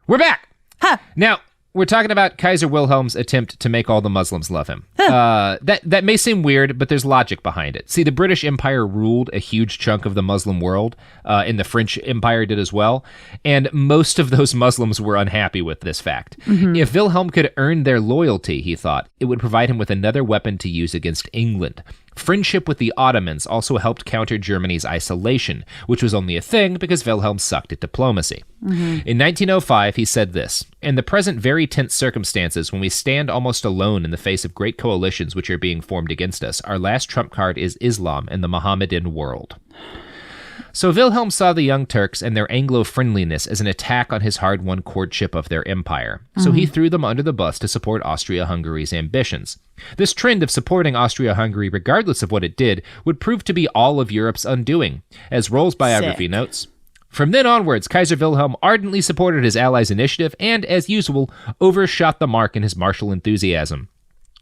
We're back! Huh. Now, we're talking about Kaiser Wilhelm's attempt to make all the Muslims love him. That may seem weird, but there's logic behind it. See, the British Empire ruled a huge chunk of the Muslim world, and the French Empire did as well, and most of those Muslims were unhappy with this fact. If Wilhelm could earn their loyalty, he thought, it would provide him with another weapon to use against England. Friendship with the Ottomans also helped counter Germany's isolation, which was only a thing because Wilhelm sucked at diplomacy. In 1905, he said this: "In the present very tense circumstances, when we stand almost alone in the face of great coalitions which are being formed against us, our last trump card is Islam and the Mohammedan world." So Wilhelm saw the Young Turks and their Anglo-friendliness as an attack on his hard-won courtship of their empire. So he threw them under the bus to support Austria-Hungary's ambitions. This trend of supporting Austria-Hungary, regardless of what it did, would prove to be all of Europe's undoing. As Roll's biography notes, from then onwards, Kaiser Wilhelm ardently supported his allies' initiative and, as usual, overshot the mark in his martial enthusiasm.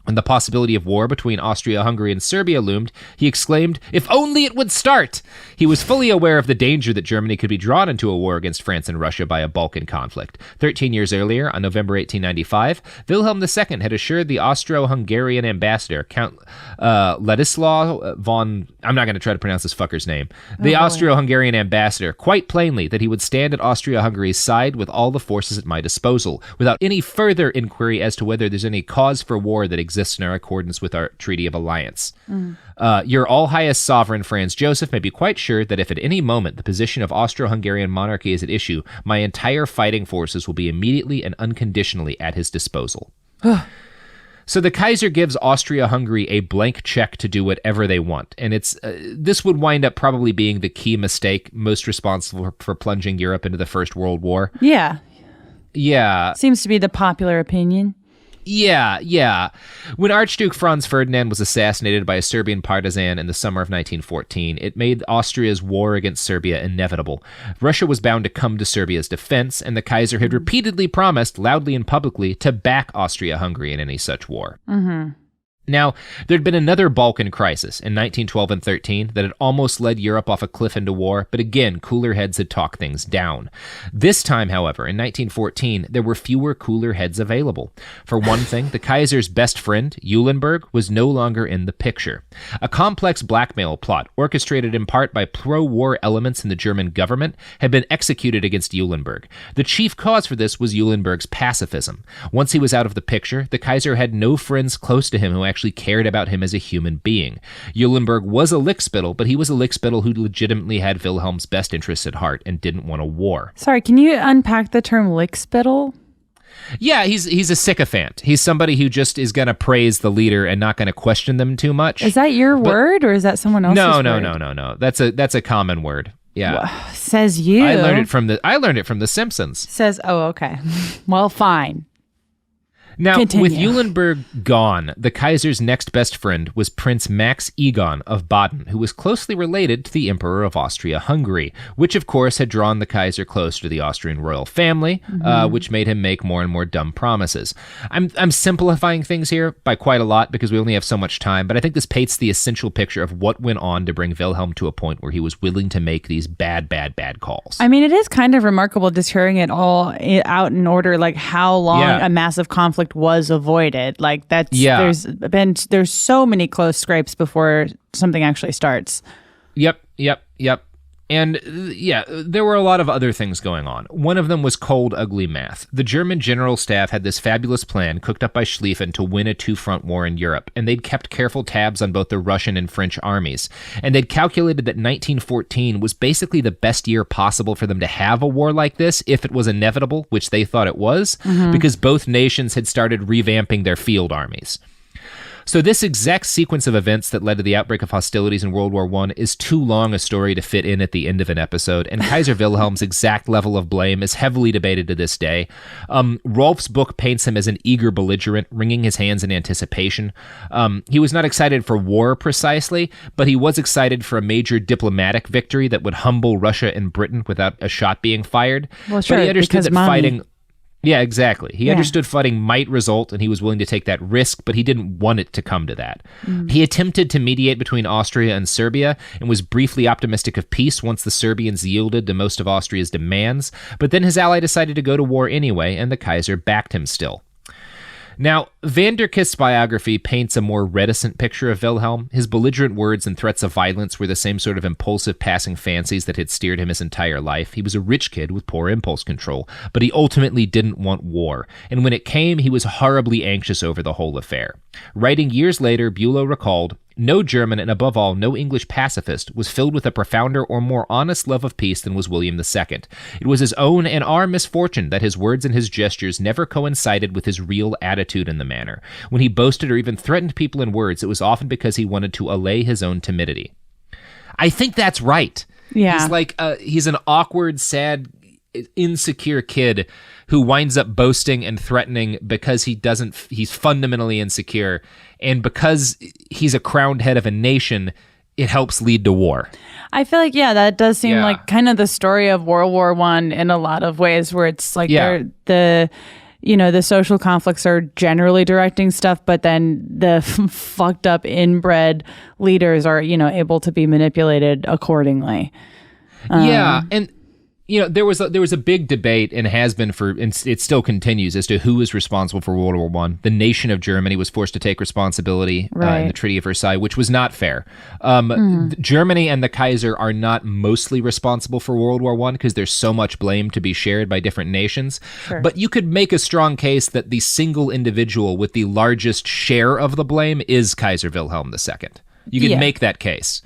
When the possibility of war between Austria-Hungary and Serbia loomed, he exclaimed, "If only it would start!" He was fully aware of the danger that Germany could be drawn into a war against France and Russia by a Balkan conflict. 13 years earlier, on November 1895, Wilhelm II had assured the Austro-Hungarian ambassador, Count Ladislaw von... I'm not going to try to pronounce this fucker's name. The Austro-Hungarian ambassador, quite plainly, that he would stand at Austria-Hungary's side with all the forces at my disposal, without any further inquiry as to whether there's any cause for war that exists in our accordance with our Treaty of Alliance. Your all-highest sovereign, Franz Joseph, may be quite sure that if at any moment the position of Austro-Hungarian monarchy is at issue, my entire fighting forces will be immediately and unconditionally at his disposal. So the Kaiser gives Austria-Hungary a blank check to do whatever they want, and this would wind up probably being the key mistake most responsible for plunging Europe into the First World War. Yeah. Yeah. Seems to be the popular opinion. Yeah. When Archduke Franz Ferdinand was assassinated by a Serbian partisan in the summer of 1914, it made Austria's war against Serbia inevitable. Russia was bound to come to Serbia's defense, and the Kaiser had repeatedly promised, loudly and publicly, to back Austria-Hungary in any such war. Now, there'd been another Balkan crisis in 1912 and 13 that had almost led Europe off a cliff into war, but again, cooler heads had talked things down. This time, however, in 1914, there were fewer cooler heads available. For one thing, the Kaiser's best friend, Eulenburg, was no longer in the picture. A complex blackmail plot, orchestrated in part by pro-war elements in the German government, had been executed against Eulenburg. The chief cause for this was Eulenburg's pacifism. Once he was out of the picture, the Kaiser had no friends close to him who actually cared about him as a human being. Eulenburg was a lickspittle, but he was a lickspittle who legitimately had Wilhelm's best interests at heart and didn't want a war. Sorry, can you unpack the term lickspittle? Yeah, he's a sycophant. He's somebody who just is going to praise the leader and not going to question them too much. Is that your word, or is that someone else's word? No. That's a common word. Yeah. Well, says you. I learned it from the Simpsons. Says, oh, okay. Well, fine. Now, Continue. with Eulenburg gone, the Kaiser's next best friend was Prince Max Egon of Baden, who was closely related to the Emperor of Austria-Hungary, which, of course, had drawn the Kaiser closer to the Austrian royal family, which made him make more and more dumb promises. I'm simplifying things here by quite a lot because we only have so much time, but I think this paints the essential picture of what went on to bring Wilhelm to a point where he was willing to make these bad calls. I mean, it is kind of remarkable just hearing it all out in order, like how long a massive conflict was avoided. Like there's so many close scrapes before something actually starts. Yep. And there were a lot of other things going on. One of them was cold, ugly math. The German general staff had this fabulous plan cooked up by Schlieffen to win a two-front war in Europe, and they'd kept careful tabs on both the Russian and French armies. And they'd calculated that 1914 was basically the best year possible for them to have a war like this, if it was inevitable, which they thought it was, because both nations had started revamping their field armies. So this exact sequence of events that led to the outbreak of hostilities in World War I is too long a story to fit in at the end of an episode, and Kaiser Wilhelm's exact level of blame is heavily debated to this day. Rolf's book paints him as an eager belligerent, wringing his hands in anticipation. He was not excited for war precisely, but he was excited for a major diplomatic victory that would humble Russia and Britain without a shot being fired. Well, sure, but he understood that money. fighting... Yeah, exactly. He understood fighting might result, and he was willing to take that risk, but he didn't want it to come to that. He attempted to mediate between Austria and Serbia, and was briefly optimistic of peace once the Serbians yielded to most of Austria's demands, but then his ally decided to go to war anyway, and the Kaiser backed him still. Now, Van der Kist's biography paints a more reticent picture of Wilhelm. His belligerent words and threats of violence were the same sort of impulsive passing fancies that had steered him his entire life. He was a rich kid with poor impulse control, but he ultimately didn't want war, and when it came, he was horribly anxious over the whole affair. Writing years later, Bülow recalled, no German, and above all, no English pacifist was filled with a profounder or more honest love of peace than was William II. It was his own and our misfortune that his words and his gestures never coincided with his real attitude in the matter. When he boasted or even threatened people in words, it was often because he wanted to allay his own timidity. I think that's right. Yeah. He's an awkward, sad, insecure kid who winds up boasting and threatening because he's fundamentally insecure. And because he's a crowned head of a nation, it helps lead to war. I feel like, that does seem like kind of the story of World War I in a lot of ways, where it's like the social conflicts are generally directing stuff, but then the fucked up inbred leaders are, able to be manipulated accordingly. And there was a big debate, and has been and it still continues, as to who is responsible for World War I. The nation of Germany was forced to take responsibility in the Treaty of Versailles, which was not fair. Germany and the Kaiser are not mostly responsible for World War I because there's so much blame to be shared by different nations. Sure. But you could make a strong case that the single individual with the largest share of the blame is Kaiser Wilhelm II. You could make that case.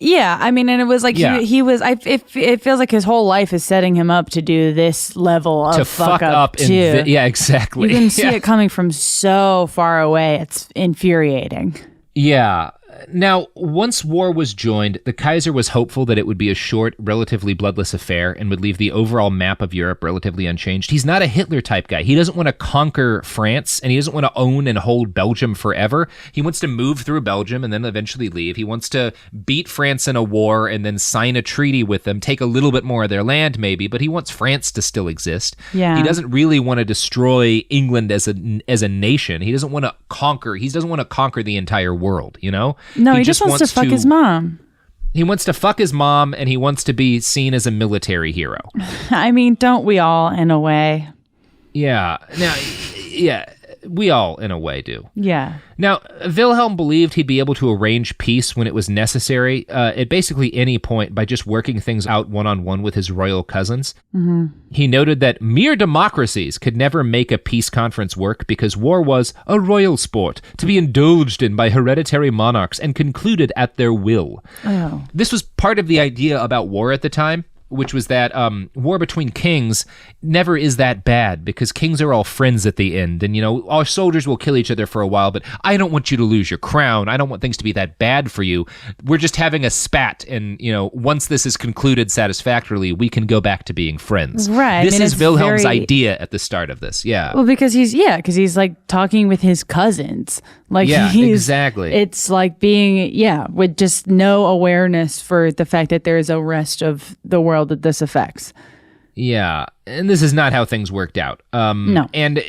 Yeah, I mean, and it was like he was. It feels like his whole life is setting him up to do this level of fuck up too. Yeah, exactly. You can see it coming from so far away. It's infuriating. Yeah. Now, once war was joined, the Kaiser was hopeful that it would be a short, relatively bloodless affair and would leave the overall map of Europe relatively unchanged. He's not a Hitler-type guy. He doesn't want to conquer France, and he doesn't want to own and hold Belgium forever. He wants to move through Belgium and then eventually leave. He wants to beat France in a war and then sign a treaty with them, take a little bit more of their land maybe, but he wants France to still exist. Yeah. He doesn't really want to destroy England as a nation. He doesn't want to conquer. He doesn't want to conquer the entire world, No, he just wants to fuck his mom. He wants to fuck his mom, and he wants to be seen as a military hero. I mean, don't we all, in a way? Yeah. Now, we all, in a way, do. Yeah. Now, Wilhelm believed he'd be able to arrange peace when it was necessary, at basically any point, by just working things out one-on-one with his royal cousins. Mm-hmm. He noted that mere democracies could never make a peace conference work because war was a royal sport to be indulged in by hereditary monarchs and concluded at their will. Oh. This was part of the idea about war at the time, which was that war between kings never is that bad because kings are all friends at the end. And, our soldiers will kill each other for a while, but I don't want you to lose your crown. I don't want things to be that bad for you. We're just having a spat. And, once this is concluded satisfactorily, we can go back to being friends. Right. This is Wilhelm's idea at the start of this. Yeah. Well, because he's like talking with his cousins. Like, exactly. It's like being, with just no awareness for the fact that there is a rest of the world that this affects. Yeah, and this is not how things worked out. No. And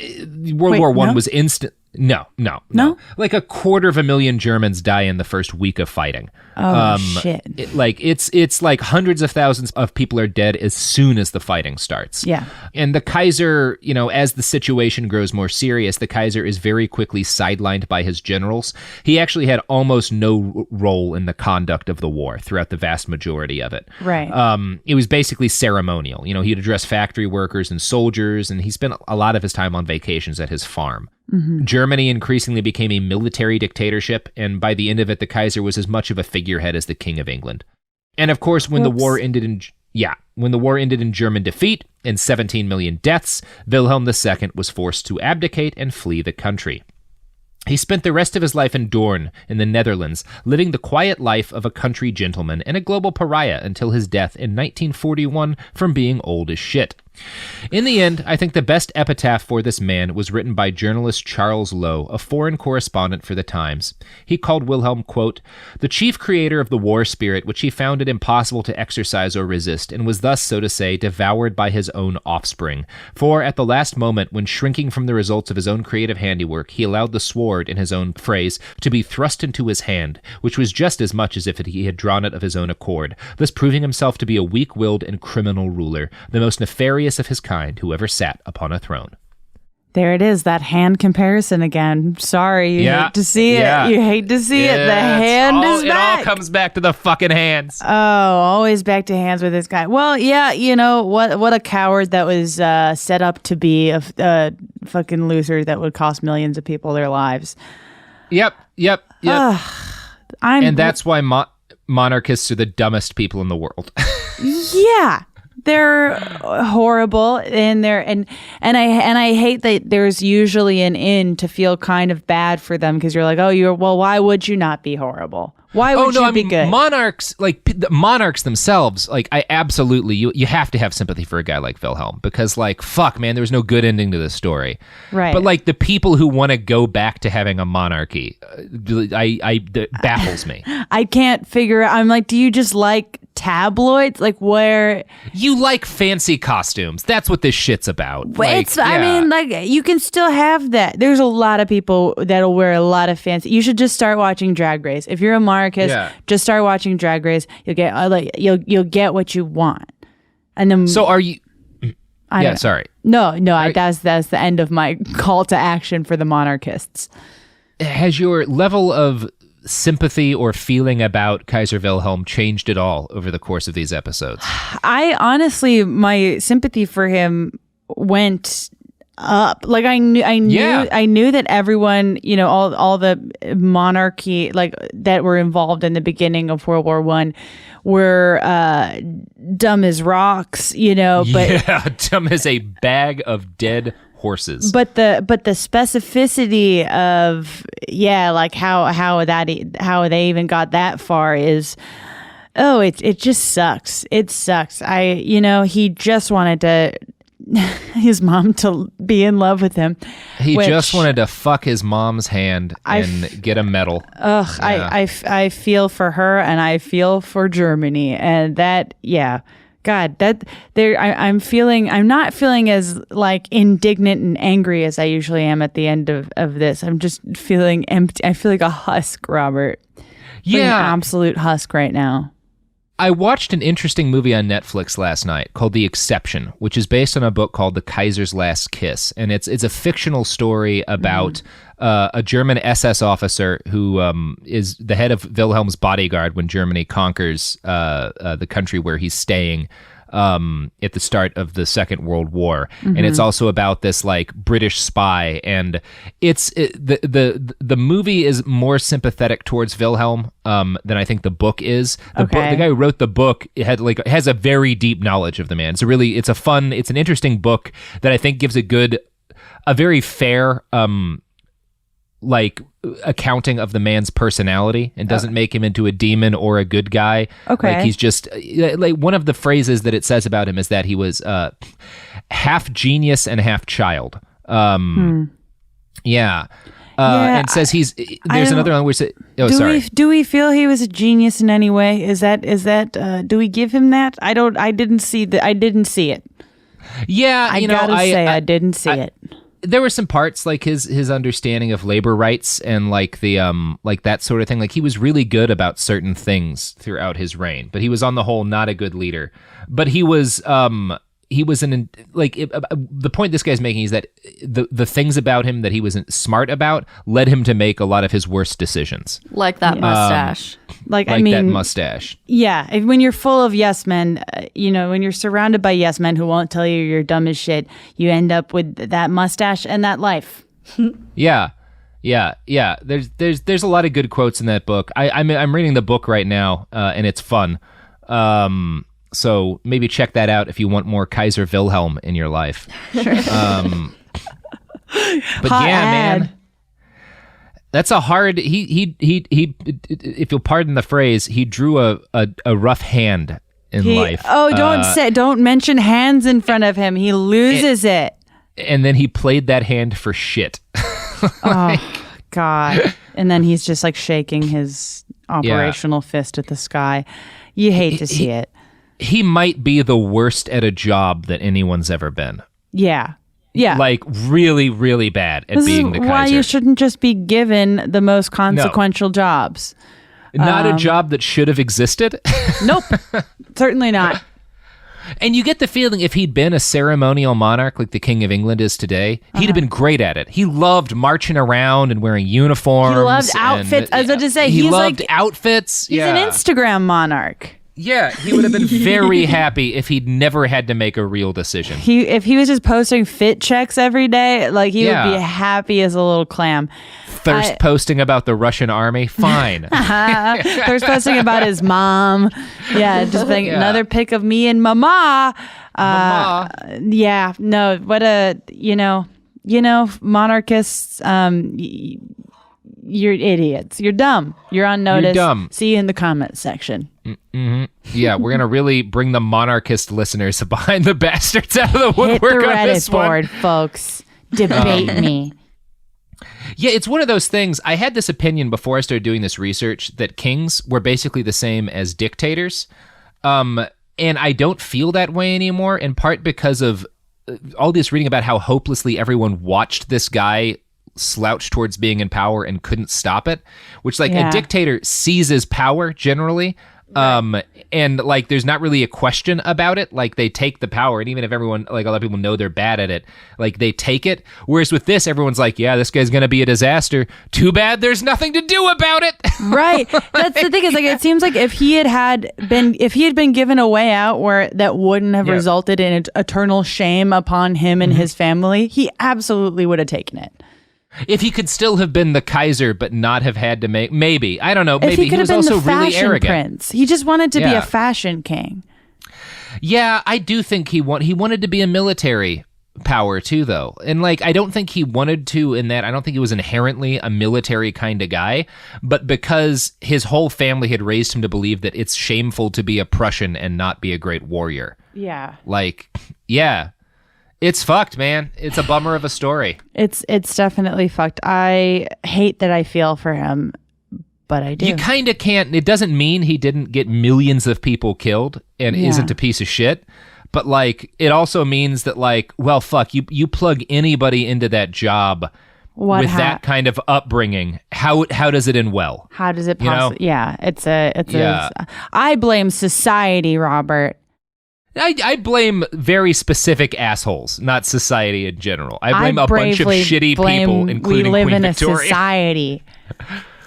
World War I was instant. No. Like 250,000 Germans die in the first week of fighting. Oh, shit. It's like hundreds of thousands of people are dead as soon as the fighting starts. Yeah. And the Kaiser, as the situation grows more serious, the Kaiser is very quickly sidelined by his generals. He actually had almost no role in the conduct of the war throughout the vast majority of it. Right. It was basically ceremonial. He'd address factory workers and soldiers, and he spent a lot of his time on vacations at his farm. Mm-hmm. Germany increasingly became a military dictatorship, and by the end of it, the Kaiser was as much of a figurehead as the King of England. And of course, when the war ended in German defeat and 17 million deaths, Wilhelm II was forced to abdicate and flee the country. He spent the rest of his life in Doorn, in the Netherlands, living the quiet life of a country gentleman and a global pariah until his death in 1941 from being old as shit. In the end, I think the best epitaph for this man was written by journalist Charles Lowe, a foreign correspondent for the Times. He called Wilhelm, quote, the chief creator of the war spirit which he found it impossible to exercise or resist, and was thus, so to say, devoured by his own offspring. For at the last moment, when shrinking from the results of his own creative handiwork, he allowed the sword, in his own phrase, to be thrust into his hand, which was just as much as if he had drawn it of his own accord, thus proving himself to be a weak-willed and criminal ruler, the most nefarious of his kind who ever sat upon a throne. There it is, that hand comparison again. Sorry, you hate to see it. You hate to see it. The hand is back. It all comes back to the fucking hands. Oh, always back to hands with this guy. Well, what a coward that was set up to be a fucking loser that would cost millions of people their lives. Yep. And that's why monarchists are the dumbest people in the world. Yeah. They're horrible, and I hate that there's usually an in to feel kind of bad for them, because you're like, why would you not be horrible? Why would you be good? Monarchs, like the monarchs themselves, like I absolutely, you have to have sympathy for a guy like Wilhelm, because like, fuck, man, there was no good ending to this story. Right. But like the people who want to go back to having a monarchy, that baffles me. I can't figure out. I'm like, do you just like tabloids? Like, where you like fancy costumes? That's what this shit's about. I mean, like, you can still have that. There's a lot of people that'll wear a lot of fancy. You should just start watching Drag Race. If you're a monarchist, just start watching Drag Race. You'll get you'll get what you want. And then, so are you? Sorry. No. That's the end of my call to action for the monarchists. Has your level of sympathy or feeling about Kaiser Wilhelm changed at all over the course of these episodes? I honestly, my sympathy for him went up. Like I knew that everyone, all the monarchy, like that were involved in the beginning of World War I were dumb as rocks, but dumb as a bag of dead horses. But the specificity of like how they even got that far is, it just sucks. It sucks. He just wanted his mom to be in love with him. He just wanted to fuck his mom's hand and get a medal. Ugh, yeah. I feel for her, and I feel for Germany, and that, God, I'm not feeling as like indignant and angry as I usually am at the end of this. I'm just feeling empty. I feel like a husk, Robert. An absolute husk right now. I watched an interesting movie on Netflix last night called The Exception, which is based on a book called The Kaiser's Last Kiss. And it's a fictional story about a German SS officer who is the head of Wilhelm's bodyguard when Germany conquers the country where he's staying at the start of the Second World War. And it's also about this like British spy, and the movie is more sympathetic towards Wilhelm than I think the book is. The guy who wrote the book has a very deep knowledge of the man. It's an interesting book that I think gives a very fair accounting of the man's personality, and doesn't make him into a demon or a good guy. Okay. Like he's just like, one of the phrases that it says about him is that he was half genius and half child. And says there's another one where do we feel he was a genius in any way? Is that do we give him that? I didn't see it. Yeah, I didn't see it. There were some parts like his understanding of labor rights and like the like that sort of thing. Like he was really good about certain things throughout his reign, but he was on the whole not a good leader. But the point this guy's making is that the things about him that he wasn't smart about led him to make a lot of his worst decisions. Like that mustache. That mustache. Yeah. When you're full of yes men, when you're surrounded by yes men who won't tell you you're dumb as shit, you end up with that mustache and that life. Yeah. There's a lot of good quotes in that book. I'm reading the book right now, and it's fun. So maybe check that out if you want more Kaiser Wilhelm in your life. Sure. But man, that's a hard. He. If you'll pardon the phrase, he drew a rough hand in life. Oh, don't mention hands in front of him. He loses it. And then he played that hand for shit. Oh God! And then he's just like shaking his operational fist at the sky. You hate to see it. He might be the worst at a job that anyone's ever been. Yeah. Like really, really bad at being the Kaiser. Why you shouldn't just be given the most consequential jobs. Not a job that should have existed. Nope. Certainly not. And you get the feeling if he'd been a ceremonial monarch like the King of England is today, he'd have been great at it. He loved marching around and wearing uniforms. He loved outfits. I was about to say, he loved outfits. He's an Instagram monarch. Yeah, he would have been very happy if he'd never had to make a real decision. If he was just posting fit checks every day, like he would be happy as a little clam. Thirst posting about the Russian army, fine. Thirst posting about his mom. Yeah, just like another pic of me and mama. Yeah, no, what a, monarchists, you're idiots. You're dumb. You're on notice. You're dumb. See you in the comments section. Mm-hmm. Yeah, we're going to really bring the monarchist listeners behind the bastards out of the woodwork. Hit the on this Reddit board, folks. Debate me. Yeah, it's one of those things. I had this opinion before I started doing this research that kings were basically the same as dictators. And I don't feel that way anymore, in part because of all this reading about how hopelessly everyone watched this guy slouch towards being in power and couldn't stop it, which a dictator seizes power generally. And like there's not really a question about it. Like they take the power, and even if everyone, like a lot of people know they're bad at it, like they take it. Whereas with this, everyone's like, yeah, this guy's gonna be a disaster. Too bad there's nothing to do about it. Right. That's the thing, is like it seems like if he had been given a way out where that wouldn't have resulted in eternal shame upon him and his family, he absolutely would have taken it. If he could still have been the Kaiser, but not have had to maybe, I don't know, if maybe he was also really arrogant. Prince. He just wanted to be a fashion king. Yeah, I do think he wanted to be a military power too, though. And like, I don't think he wanted to in that. I don't think he was inherently a military kind of guy, but because his whole family had raised him to believe that it's shameful to be a Prussian and not be a great warrior. Yeah. Like, yeah. It's fucked, man. It's a bummer of a story. It's definitely fucked. I hate that I feel for him, but I do. You kind of can't. It doesn't mean he didn't get millions of people killed and isn't a piece of shit. But like, it also means that like, well, fuck, you plug anybody into that job with that kind of upbringing. How does it end well? How does it possibly? Yeah, it's I blame society, Robert. I blame very specific assholes, not society in general. I blame a bunch of shitty people, including Queen Victoria. We live in a society.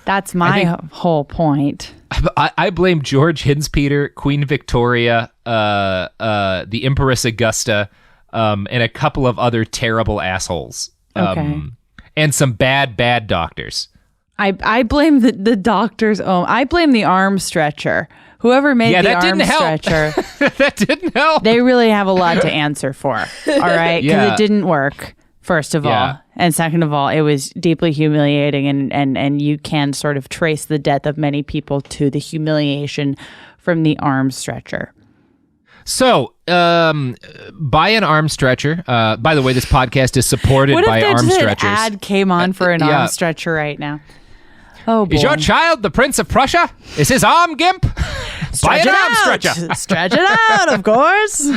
That's my whole point. I blame George Hinspeter, Queen Victoria, the Empress Augusta, and a couple of other terrible assholes. Okay. And some bad doctors. I blame the doctors. I blame the arm stretcher. Whoever made the arm stretcher. That didn't help. They really have a lot to answer for. All right? Because it didn't work, first of all. And second of all, it was deeply humiliating. And you can sort of trace the death of many people to the humiliation from the arm stretcher. So, buy an arm stretcher. By the way, this podcast is supported by arm stretchers. What if an ad came on for an arm stretcher right now? Oh, boy. Is your child the Prince of Prussia? Is his arm gimp? Buy an arm stretcher. Stretch it out, of course.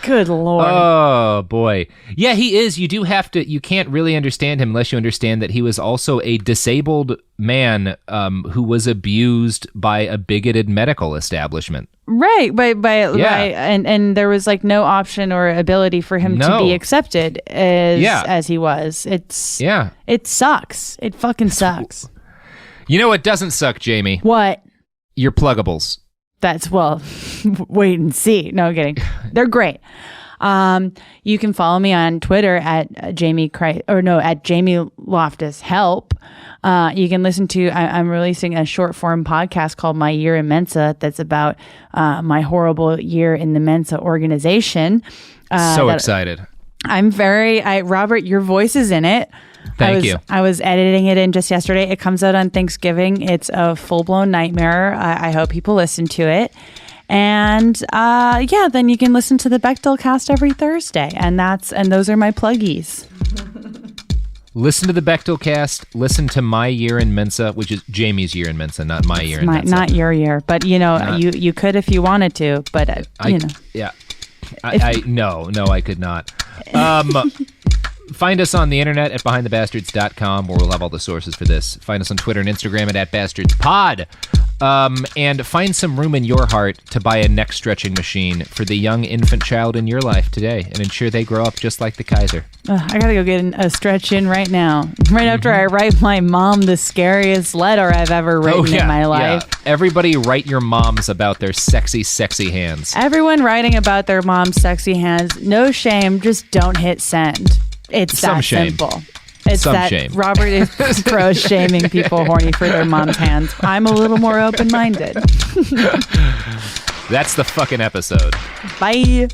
Good Lord. Oh, boy. Yeah, he is. You can't really understand him unless you understand that he was also a disabled man who was abused by a bigoted medical establishment. Right, and there was like no option or ability for him to be accepted as he was. It sucks. It fucking sucks. You know what doesn't suck, Jamie? What? Your pluggables. That's, well, wait and see. No, I'm kidding. They're great. You can follow me on Twitter at Jamie Loftus Help. You can listen to, I'm releasing a short form podcast called My Year in Mensa that's about my horrible year in the Mensa organization. So excited. Robert, your voice is in it. Thank you. I was editing it in just yesterday. It comes out on Thanksgiving. It's a full-blown nightmare. I hope people listen to it. And then you can listen to the Bechdel cast every Thursday. And those are my pluggies. Listen to the Bechdel cast. Listen to My Year in Mensa, which is Jamie's year in Mensa, not my year in Mensa. Not your year. But, you could if you wanted to. But, Yeah. No, I could not. Find us on the internet at behindthebastards.com, where we'll have all the sources for this. Find us on Twitter and Instagram at @bastardspod. And find some room in your heart to buy a neck stretching machine for the young infant child in your life today and ensure they grow up just like the Kaiser. I gotta go get a stretch in right now. Right after I write my mom the scariest letter I've ever written in my life. Yeah. Everybody write your moms about their sexy, sexy hands. Everyone writing about their mom's sexy hands. No shame, just don't hit send. It's Some that shame. simple. It's Some that shame. Robert is pro shaming people horny for their mom's hands. I'm a little more open-minded. That's the fucking episode. Bye.